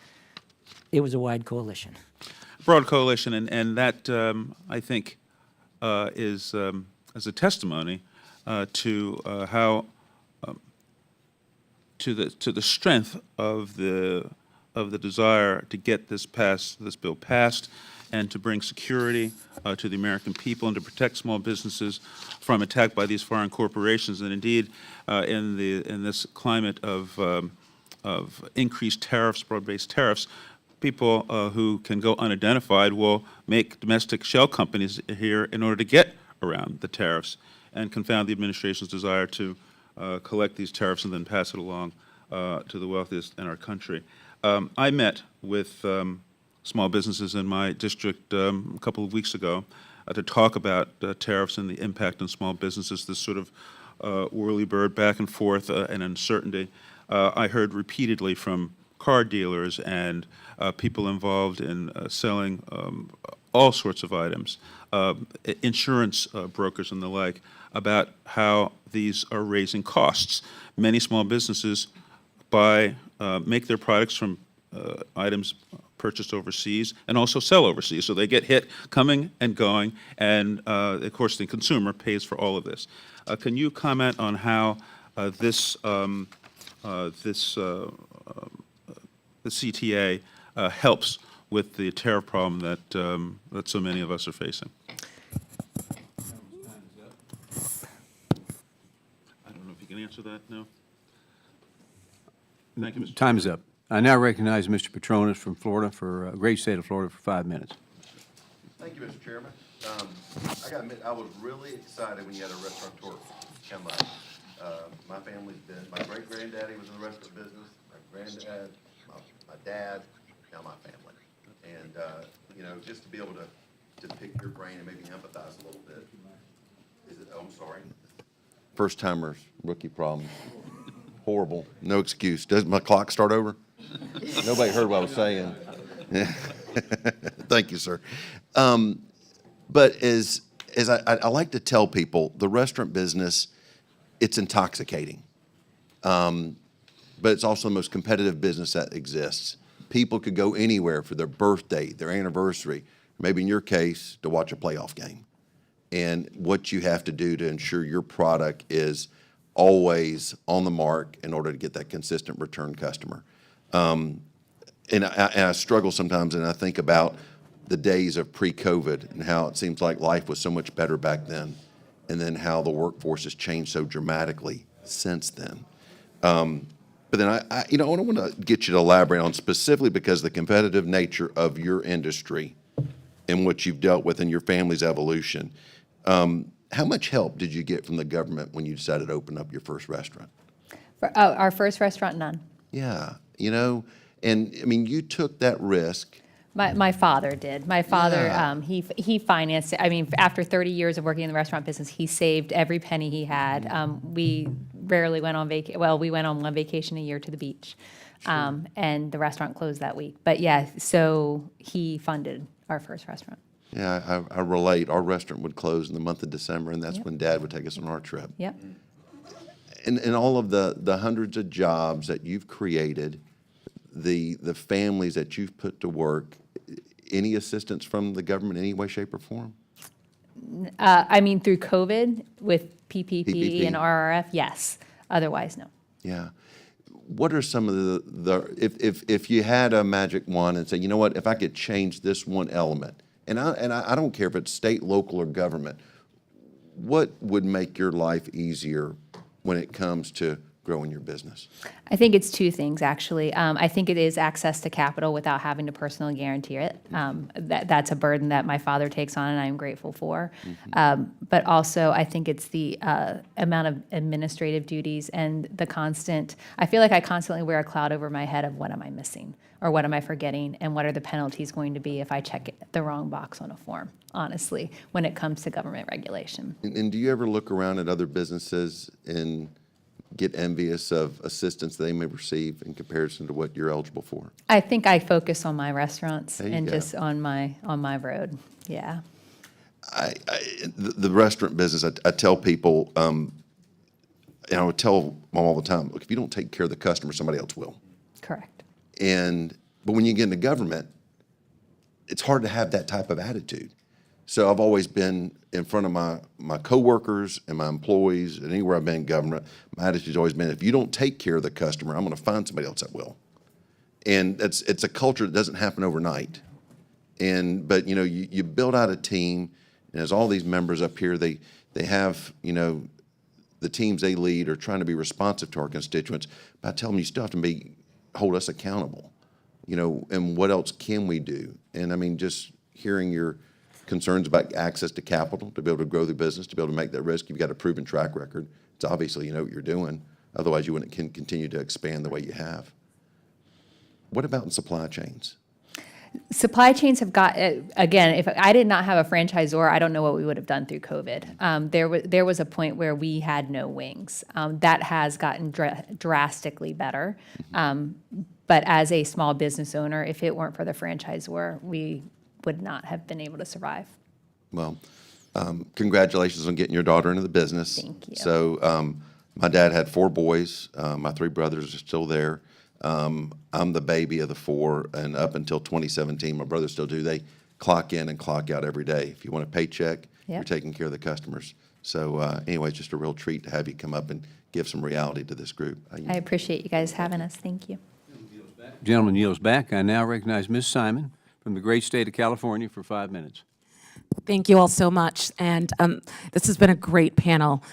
It was a wide coalition. Broad coalition, and that, I think, is a testimony to how to the strength of the desire to get this bill passed, and to bring security to the American people and to protect small businesses from attack by these foreign corporations. And indeed, in this climate of increased tariffs, broad-based tariffs, people who can go unidentified will make domestic shell companies here in order to get around the tariffs and confound the administration's desire to collect these tariffs and then pass it along to the wealthiest in our country. I met with small businesses in my district a couple of weeks ago to talk about tariffs and the impact on small businesses, this sort of whirly-bird back and forth and uncertainty. I heard repeatedly from car dealers and people involved in selling all sorts of items, insurance brokers and the like, about how these are raising costs. Many small businesses make their products from items purchase overseas and also sell overseas. So they get hit coming and going, and of course the consumer pays for all of this. Can you comment on how the CTA helps with the tariff problem that so many of us are facing? I don't know if you can answer that, no? Thank you, Mr. Time is up. I now recognize Mr. Petronas from Florida for, great state of Florida, for 5 minutes. Thank you, Mr. Chairman. I gotta admit, I was really excited when you had a restaurateur come by. My family's been, my great-granddaddy was in the restaurant business, my granddad, my dad, now my family. And, you know, just to be able to pick your brain and maybe empathize a little bit. Oh, I'm sorry. First timers, rookie problem. Horrible, no excuse. Doesn't my clock start over? Nobody heard what I was saying. Thank you, sir. But as I like to tell people, the restaurant business, it's intoxicating. But it's also the most competitive business that exists. People could go anywhere for their birthday, their anniversary, maybe in your case, to watch a playoff game. And what you have to do to ensure your product is always on the mark in order to get that consistent return customer. And I struggle sometimes, and I think about the days of pre-COVID and how it seems like life was so much better back then, and then how the workforce has changed so dramatically since then. But then I want to get you to elaborate on specifically because the competitive nature of your industry and what you've dealt with in your family's evolution. How much help did you get from the government when you decided to open up your first restaurant? Our first restaurant, none. Yeah, you know, and I mean, you took that risk. My father did. My father, Yeah. he financed it. I mean, after 30 years of working in the restaurant business, he saved every penny he had. We rarely went on vacation. Well, we went on one vacation a year to the beach, and the restaurant closed that week. But yeah, so he funded our first restaurant. Yeah, I relate. Our restaurant would close in the month of December, and that's when Dad would take us on our trip. Yep. And all of the hundreds of jobs that you've created, the families that you've put to work, any assistance from the government in any way, shape, or form? I mean, through COVID with PPP and PPP. RRF, yes. Otherwise, no. Yeah. What are some of if you had a magic wand and say, you know what, if I could change this one element, and I don't care if it's state, local, or government, what would make your life easier when it comes to growing your business? I think it's two things, actually. I think it is access to capital without having to personally guarantee it. That's a burden that my father takes on, and I'm grateful for. But also, I think it's the amount of administrative duties and the constant, I feel like I constantly wear a cloud over my head of what am I missing, or what am I forgetting, and what are the penalties going to be if I check the wrong box on a form, honestly, when it comes to government regulation. And do you ever look around at other businesses and get envious of assistance they may receive in comparison to what you're eligible for? I think I focus on my restaurants There you and go. just on my road. Yeah. The restaurant business, I tell people, and I would tell them all the time, look, if you don't take care of the customer, somebody else will. Correct. But when you get into government, it's hard to have that type of attitude. So I've always been in front of my coworkers and my employees, and anywhere I've been in government, my attitude's always been, if you don't take care of the customer, I'm going to find somebody else that will. And it's a culture that doesn't happen overnight. But you know, you build out a team, and as all these members up here, they have, you know, the teams they lead are trying to be responsive to our constituents. But I tell them, you still have to hold us accountable, you know, and what else can we do? And I mean, just hearing your concerns about access to capital, to be able to grow the business, to be able to make that risk. You've got a proven track record. It's obviously you know what you're doing. Otherwise, you wouldn't continue to expand the way you have. What about in supply chains? Supply chains have got, again, if I did not have a franchisor, I don't know what we would have done through COVID. There was a point where we had no wings. That has gotten drastically better. But as a small business owner, if it weren't for the franchisor, we would not have been able to survive. Well, congratulations on getting your daughter into the business. Thank you. So my dad had 4 boys. My 3 brothers are still there. I'm the baby of the four, and up until 2017, my brothers still do. They clock in and clock out every day. If you want a paycheck, you're taking care of the customers. So anyway, it's just a real treat to have you come up and give some reality to this group. I appreciate you guys having us. Thank you. Gentleman yields back. I now recognize Ms. Simon from the great state of California for 5 minutes. Thank you all so much. And this has been a great panel.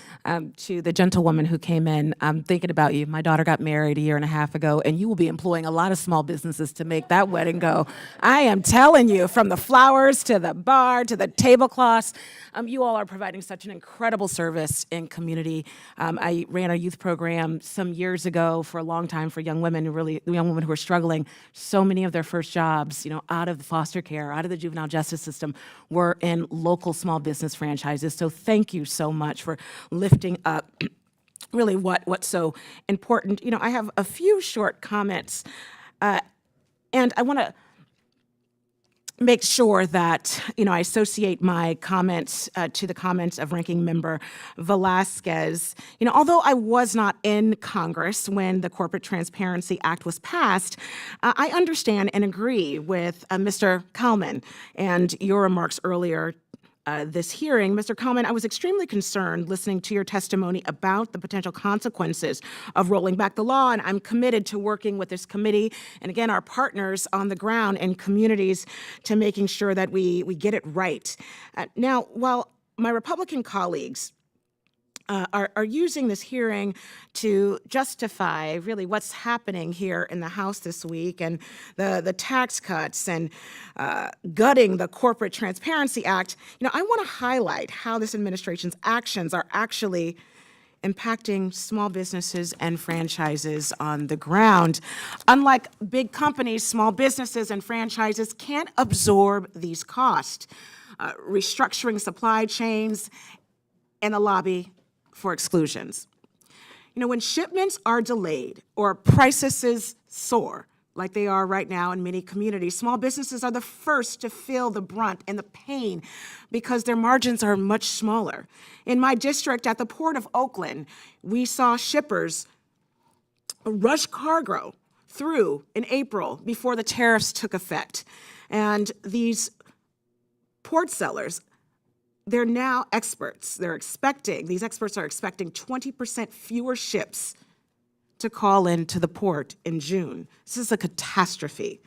To the gentlewoman who came in, I'm thinking about you. My daughter got married a year and a half ago, and you will be employing a lot of small businesses to make that wedding go. I am telling you, from the flowers to the bar to the tablecloths, you all are providing such an incredible service in community. I ran a youth program some years ago for a long time for young women who are struggling. So many of their first jobs, out of the foster care, out of the juvenile justice system, were in local small business franchises. So thank you so much for lifting up really what's so important. I have a few short comments, and I want to make sure that, I associate my comments to the comments of Ranking Member Velasquez. Although I was not in Congress when the Corporate Transparency Act was passed, I understand and agree with Mr. Kalman and your remarks earlier this hearing. Mr. Kalman, I was extremely concerned listening to your testimony about the potential consequences of rolling back the law, and I'm committed to working with this committee and, again, our partners on the ground and communities to making sure that we get it right. Now, while my Republican colleagues are using this hearing to justify really what's happening here in the House this week and the tax cuts and gutting the Corporate Transparency Act, I want to highlight how this administration's actions are actually impacting small businesses and franchises on the ground. Unlike big companies, small businesses and franchises can't absorb these costs. Restructuring supply chains and the lobby for exclusions. When shipments are delayed or prices soar, like they are right now in many communities, small businesses are the first to feel the brunt and the pain because their margins are much smaller. In my district at the Port of Oakland, we saw shippers rush cargo through in April before the tariffs took effect. And these port sellers, they're now experts. These experts are expecting 20% fewer ships to call into the port in June. This is a catastrophe.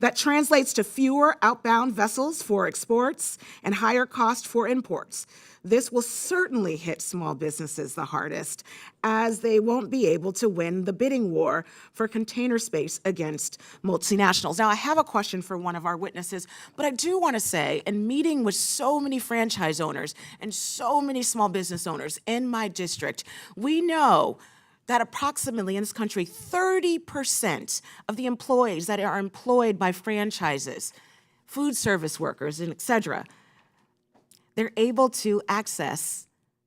That translates to fewer outbound vessels for exports and higher cost for imports. This will certainly hit small businesses the hardest, as they won't be able to win the bidding war for container space against multinationals. Now, I have a question for one of our witnesses, but I do want to say, in meeting with so many franchise owners and so many small business owners in my district, we know that approximately in this country, 30% of the employees that are employed by franchises, food service workers, and et cetera, they're able to access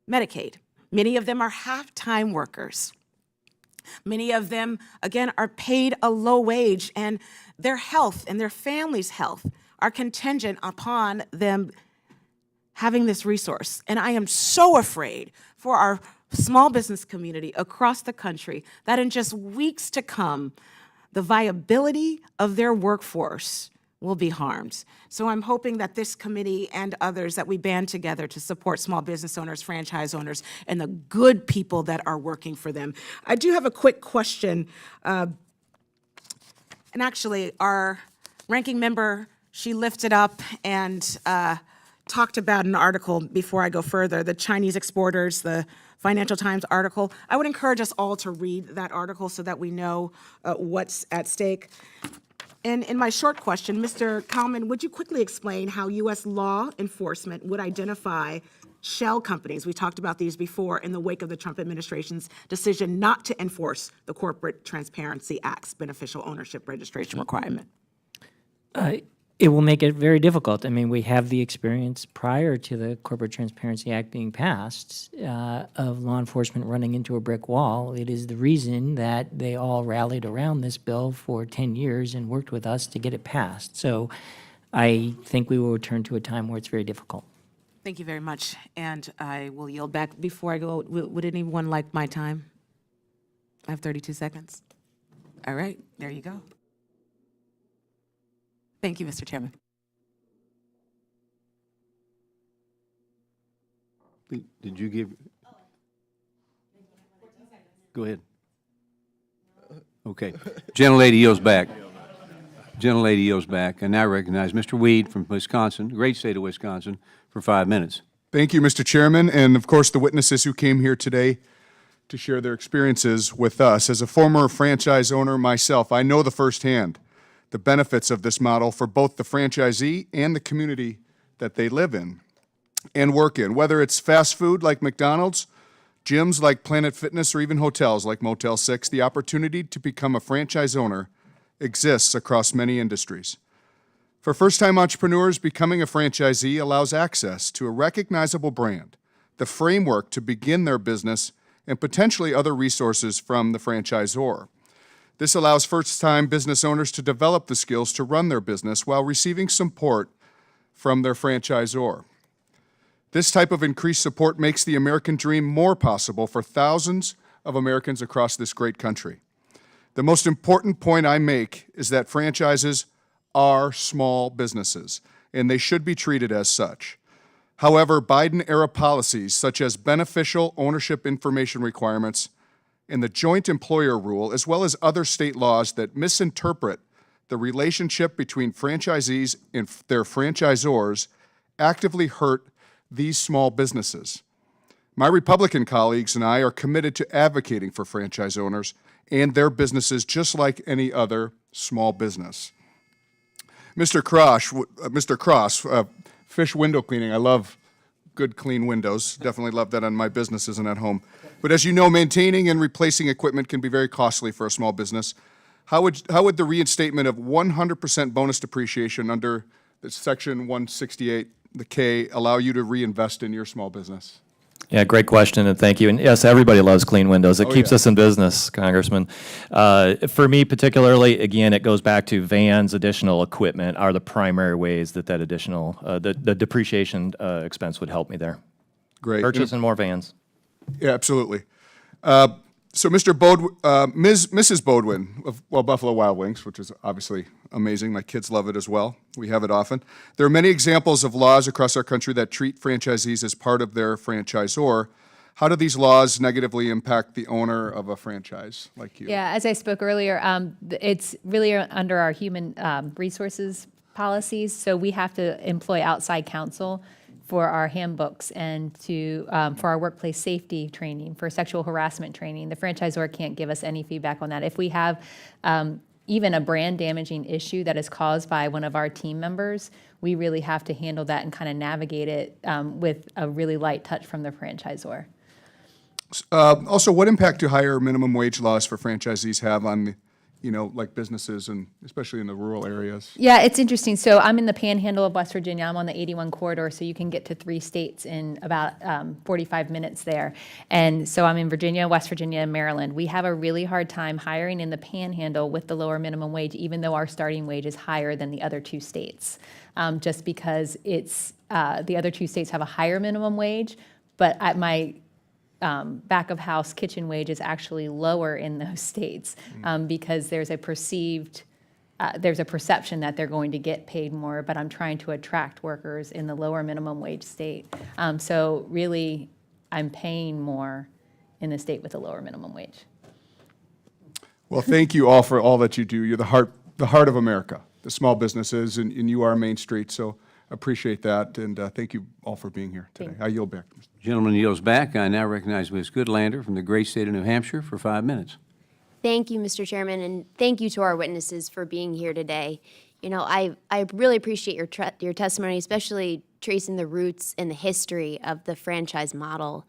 Medicaid. Many of them are half-time workers. Many of them, again, are paid a low wage, and their health and their family's health are contingent upon them having this resource. And I am so afraid for our small business community across the country that in just weeks to come, the viability of their workforce will be harmed. So I'm hoping that this committee and others, that we band together to support small business owners, franchise owners, and the good people that are working for them. I do have a quick question. And actually, our ranking member, she lifted up and talked about an article before I go further, the Chinese exporters, the Financial Times article. I would encourage us all to read that article so that we know what's at stake. And in my short question, Mr. Kalman, would you quickly explain how U.S. law enforcement would identify shell companies, we talked about these before, in the wake of the Trump administration's decision not to enforce the Corporate Transparency Act's beneficial ownership registration requirement? It will make it very difficult. I mean, we have the experience prior to the Corporate Transparency Act being passed of law enforcement running into a brick wall. It is the reason that they all rallied around this bill for 10 years and worked with us to get it passed. So I think we will return to a time where it's very difficult. Thank you very much. And I will yield back. Before I go, would anyone like my time? I have 32 seconds. All right, there you go. Thank you, Mr. Chairman. Did you give? Go ahead. Okay. Gentlelady yields back. Gentlelady yields back. And now recognize Mr. Weed from Wisconsin, great state of Wisconsin, for 5 minutes. Thank you, Mr. Chairman, and of course the witnesses who came here today to share their experiences with us. As a former franchise owner myself, I know the firsthand the benefits of this model for both the franchisee and the community that they live in and work in, whether it's fast food like McDonald's, gyms like Planet Fitness, or even hotels like Motel 6, the opportunity to become a franchise owner exists across many industries. For first-time entrepreneurs, becoming a franchisee allows access to a recognizable brand, the framework to begin their business, and potentially other resources from the franchisor. This allows first-time business owners to develop the skills to run their business while receiving support from their franchisor. This type of increased support makes the American dream more possible for thousands of Americans across this great country. The most important point I make is that franchises are small businesses, and they should be treated as such. However, Biden-era policies such as beneficial ownership information requirements and the joint employer rule, as well as other state laws that misinterpret the relationship between franchisees and their franchisors, actively hurt these small businesses. My Republican colleagues and I are committed to advocating for franchise owners and their businesses just like any other small business. Mr. Cross, fish window cleaning. I love good clean windows. Definitely love that on my businesses and at home. But as you know, maintaining and replacing equipment can be very costly for a small business. How would the reinstatement of 100% bonus depreciation under Section 168, the K, allow you to reinvest in your small business? Yeah, great question, and thank you. And yes, everybody loves clean windows. It keeps us in business, Congressman. For me particularly, again, it goes back to vans, additional equipment are the primary ways that additional, the depreciation expense would help me there. Great. Purchasing more vans. Yeah, absolutely. So Mrs. Beaudoin of Buffalo Wild Wings, which is obviously amazing. My kids love it as well. We have it often. There are many examples of laws across our country that treat franchisees as part of their franchisor. How do these laws negatively impact the owner of a franchise like you? Yeah, as I spoke earlier, it's really under our human resources policies, so we have to employ outside counsel for our handbooks and for our workplace safety training, for sexual harassment training. The franchisor can't give us any feedback on that. If we have even a brand damaging issue that is caused by one of our team members, we really have to handle that and kind of navigate it with a really light touch from the franchisor. Also, what impact do higher minimum wage laws for franchisees have on, like businesses and especially in the rural areas? Yeah, it's interesting. So I'm in the panhandle of West Virginia. I'm on the 81 corridor, so you can get to 3 states in about 45 minutes there. And so I'm in Virginia, West Virginia, and Maryland. We have a really hard time hiring in the panhandle with the lower minimum wage, even though our starting wage is higher than the other 2 states, just because it's the other 2 states have a higher minimum wage, but at my back of house kitchen wage is actually lower in those states because there's a perceived, there's a perception that they're going to get paid more, but I'm trying to attract workers in the lower minimum wage state. So really, I'm paying more in the state with a lower minimum wage. Well, thank you all for all that you do. You're the heart of America, the small businesses, and you are Main Street. So appreciate that, and thank you all for being here today. I yield back. Gentleman yields back. I now recognize Ms. Goodlander from the great state of New Hampshire for 5 minutes. Thank you, Mr. Chairman, and thank you to our witnesses for being here today. I really appreciate your testimony, especially tracing the roots and the history of the franchise model.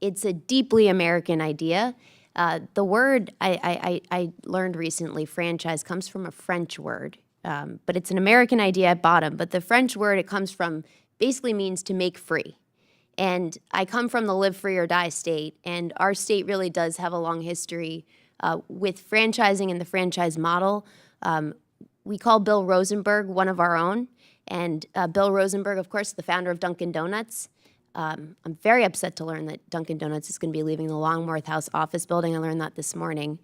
It's a deeply American idea. The word I learned recently, franchise, comes from a French word. But it's an American idea at bottom. But the French word it comes from basically means to make free. And I come from the live free or die state, and our state really does have a long history with franchising and the franchise model. We call Bill Rosenberg one of our own, and Bill Rosenberg, of course, the founder of Dunkin' Donuts. I'm very upset to learn that Dunkin' Donuts is going to be leaving the Longmorth House office building. I learned that this morning.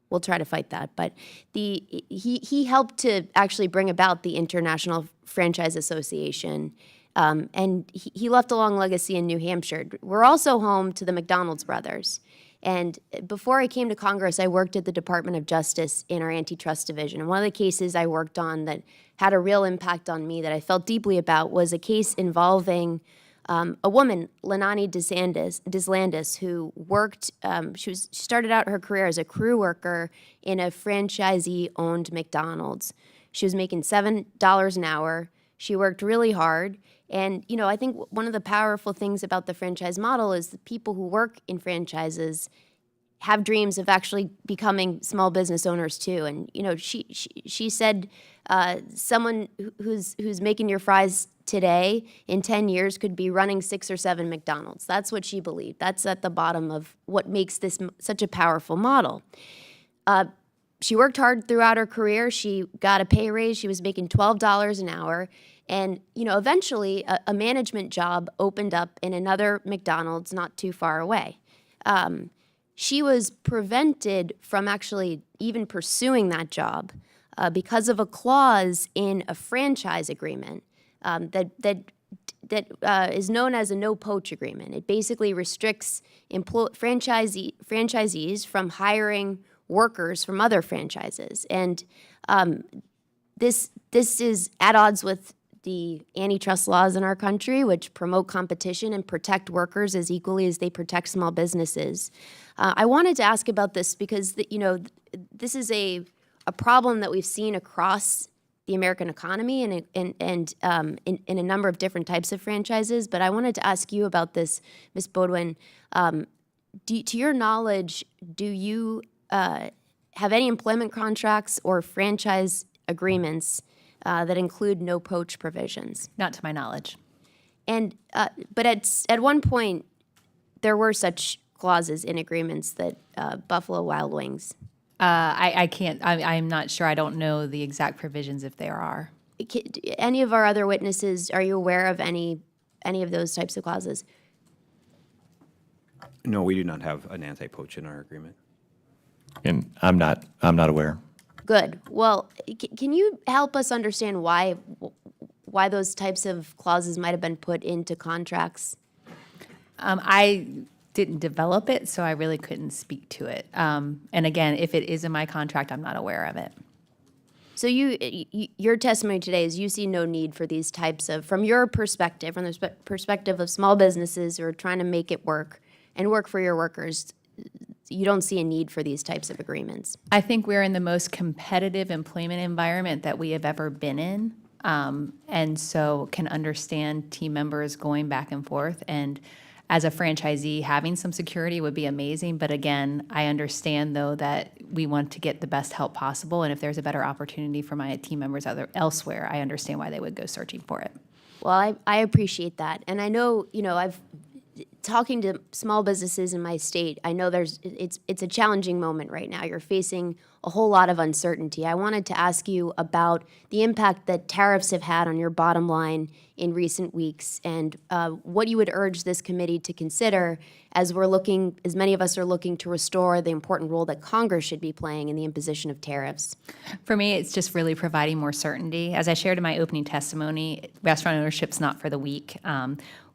we'll try to fight that. But he helped to actually bring about the International Franchise Association, and he left a long legacy in New Hampshire. We're also home to the McDonald's brothers. And before I came to Congress, I worked at the Department of Justice in our antitrust division. And one of the cases I worked on that had a real impact on me that I felt deeply about was a case involving a woman, Lenani Deslandis, who worked, she started out her career as a crew worker in a franchisee-owned McDonald's. She was making $7 an hour. She worked really hard. And, you know, I think one of the powerful things about the franchise model is the people who work in franchises have dreams of actually becoming small business owners too. And, you know, she said someone who's making your fries today in 10 years could be running 6 or 7 McDonald's. That's what she believed. That's at the bottom of what makes this such a powerful model. She worked hard throughout her career. She got a pay raise. She was making $12 an hour. And, you know, eventually a management job opened up in another McDonald's not too far away. She was prevented from actually even pursuing that job because of a clause in a franchise agreement that is known as a no-poach agreement. It basically restricts franchisees from hiring workers from other franchises. And this is at odds with the antitrust laws in our country, which promote competition and protect workers as equally as they protect small businesses. I wanted to ask about this because, this is a problem that we've seen across the American economy and in a number of different types of franchises. But I wanted to ask you about this, Ms. Beaudoin. To your knowledge, do you have any employment contracts or franchise agreements that include no poach provisions? Not to my knowledge. And but at one point, there were such clauses in agreements that Buffalo Wild Wings. I can't. I'm not sure. I don't know the exact provisions if there are. Any of our other witnesses, are you aware of any of those types of clauses? No, we do not have an anti-poach in our agreement. And I'm not aware. Good. Well, can you help us understand why those types of clauses might have been put into contracts? I didn't develop it, so I really couldn't speak to it. And again, if it is in my contract, I'm not aware of it. So your testimony today is you see no need for these types of, from your perspective, from the perspective of small businesses who are trying to make it work and work for your workers, you don't see a need for these types of agreements. I think we're in the most competitive employment environment that we have ever been in, and so can understand team members going back and forth. And as a franchisee, having some security would be amazing. But again, I understand, though, that we want to get the best help possible. And if there's a better opportunity for my team members elsewhere, I understand why they would go searching for it. Well, I appreciate that. And I know, I've talking to small businesses in my state, I know it's a challenging moment right now. You're facing a whole lot of uncertainty. I wanted to ask you about the impact that tariffs have had on your bottom line in recent weeks, and what you would urge this committee to consider as many of us are looking to restore the important role that Congress should be playing in the imposition of tariffs. For me, it's just really providing more certainty. As I shared in my opening testimony, restaurant ownership's not for the weak.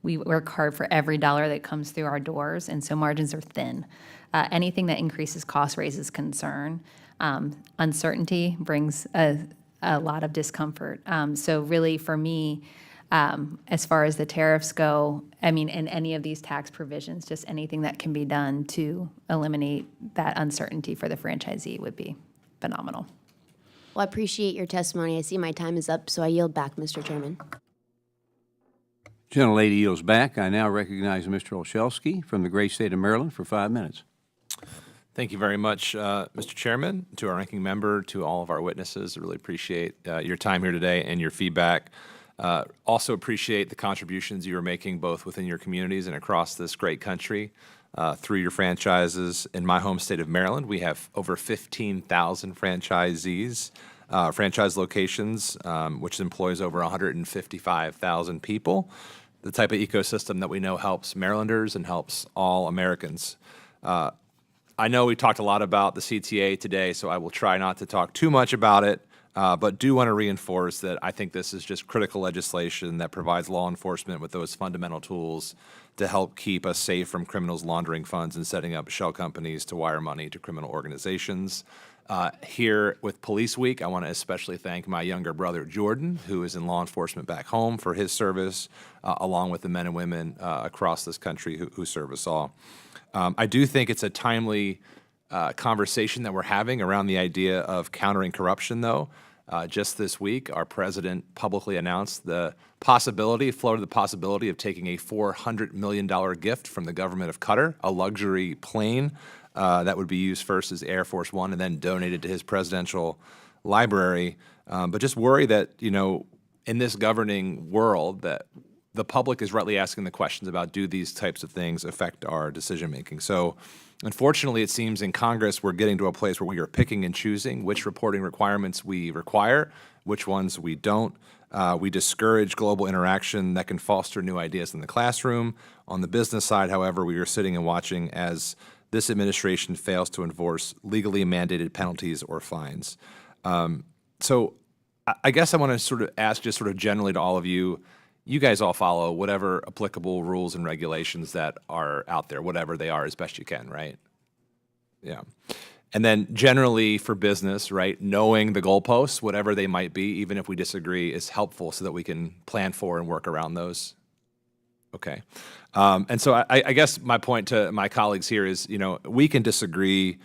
We work hard for every dollar that comes through our doors, and so margins are thin. Anything that increases cost raises concern. Uncertainty brings a lot of discomfort. So really, for me, as far as the tariffs go, and any of these tax provisions, just anything that can be done to eliminate that uncertainty for the franchisee would be phenomenal. Well, I appreciate your testimony. I see my time is up, so I yield back, Mr. Chairman. Gentlelady yields back. I now recognize Mr. Olszewski from the great state of Maryland for 5 minutes. Thank you very much, Mr. Chairman, to our ranking member, to all of our witnesses. I really appreciate your time here today and your feedback. Also appreciate the contributions you are making both within your communities and across this great country through your franchises. In my home state of Maryland, we have over 15,000 franchisees, franchise locations, which employs over 155,000 people. The type of ecosystem that we know helps Marylanders and helps all Americans. I know we talked a lot about the CTA today, so I will try not to talk too much about it, but do want to reinforce that I think this is just critical legislation that provides law enforcement with those fundamental tools to help keep us safe from criminals laundering funds and setting up shell companies to wire money to criminal organizations. Here with Police Week, I want to especially thank my younger brother, Jordan, who is in law enforcement back home, for his service, along with the men and women across this country who serve us all. I do think it's a timely conversation that we're having around the idea of countering corruption, though. Just this week, our president publicly announced floated the possibility of taking a $400 million gift from the government of Qatar, a luxury plane that would be used first as Air Force One and then donated to his presidential library. But just worry that, in this governing world, that the public is rightly asking the questions about, do these types of things affect our decision-making? So unfortunately, it seems in Congress we're getting to a place where we are picking and choosing which reporting requirements we require, which ones we don't. We discourage global interaction that can foster new ideas in the classroom. On the business side, however, we are sitting and watching as this administration fails to enforce legally mandated penalties or fines. So I guess I want to sort of ask just sort of generally to all of you, you guys all follow whatever applicable rules and regulations that are out there, whatever they are, as best you can, right? Yeah. And then generally for business, right, knowing the goalposts, whatever they might be, even if we disagree, is helpful so that we can plan for and work around those. Okay. And so I guess my point to my colleagues here is, we can disagree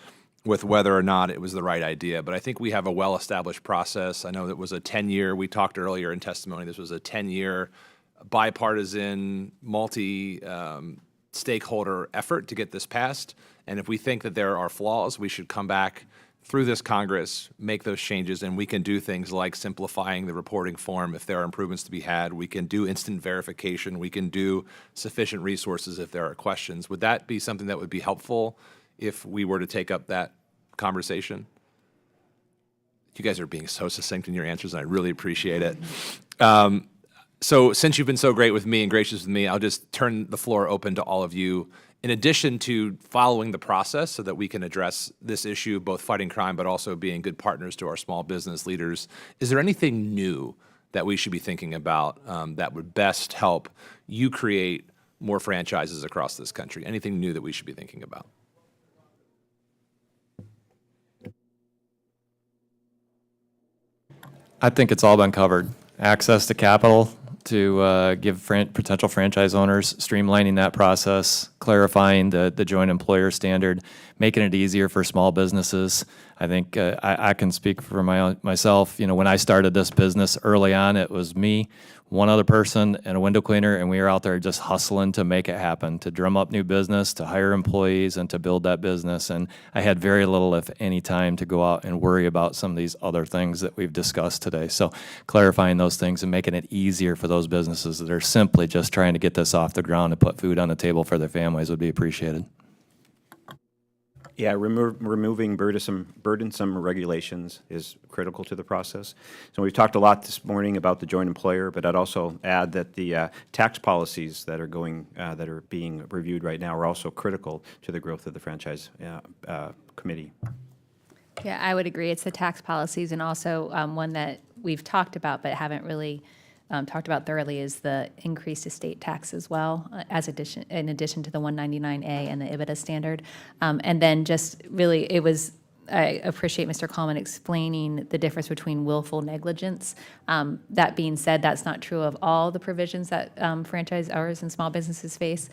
with whether or not it was the right idea, but I think we have a well-established process. I know that was a 10-year, we talked earlier in testimony, this was a 10-year bipartisan, multi-stakeholder effort to get this passed. And if we think that there are flaws, we should come back through this Congress, make those changes, and we can do things like simplifying the reporting form if there are improvements to be had. We can do instant verification. We can do sufficient resources if there are questions. Would that be something that would be helpful if we were to take up that conversation? You guys are being so succinct in your answers, and I really appreciate it. So since you've been so great with me and gracious with me, I'll just turn the floor open to all of you. In addition to following the process so that we can address this issue, both fighting crime but also being good partners to our small business leaders, is there anything new that we should be thinking about that would best help you create more franchises across this country? Anything new that we should be thinking about? I think it's all been covered. Access to capital to give potential franchise owners, streamlining that process, clarifying the joint employer standard, making it easier for small businesses. I think I can speak for myself. When I started this business early on, it was me, one other person, and a window cleaner, and we were out there just hustling to make it happen, to drum up new business, to hire employees, and to build that business. And I had very little, if any, time to go out and worry about some of these other things that we've discussed today. So clarifying those things and making it easier for those businesses that are simply just trying to get this off the ground and put food on the table for their families would be appreciated. Yeah, removing burdensome regulations is critical to the process. So we've talked a lot this morning about the joint employer, but I'd also add that the tax policies that are being reviewed right now are also critical to the growth of the franchise committee. Yeah, I would agree. It's the tax policies, and also one that we've talked about but haven't really talked about thoroughly is the increased estate tax as well, in addition to the 199A and the EBITDA standard. And then just really, I appreciate Mr. Kalman explaining the difference between willful negligence. That being said, that's not true of all the provisions that franchisors and small businesses face.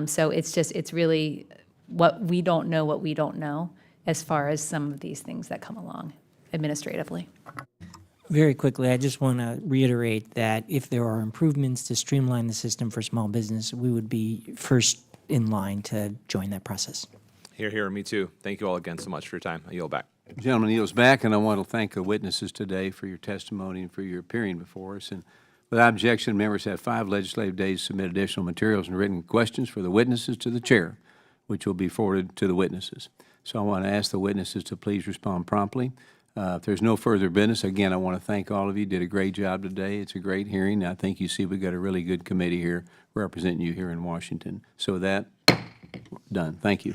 So it's really what we don't know as far as some of these things that come along administratively. Very quickly, I just want to reiterate that if there are improvements to streamline the system for small business, we would be first in line to join that process. Here, here, me too. Thank you all again so much for your time. I yield back. Gentleman yields back, and I want to thank the witnesses today for your testimony and for your appearing before us. And without objection, members have 5 legislative days to submit additional materials and written questions for the witnesses to the chair, which will be forwarded to the witnesses. So I want to ask the witnesses to please respond promptly. If there's no further business, again, I want to thank all of you. Did a great job today. It's a great hearing. I think you see we've got a really good committee here representing you here in Washington. So with that, done. Thank you.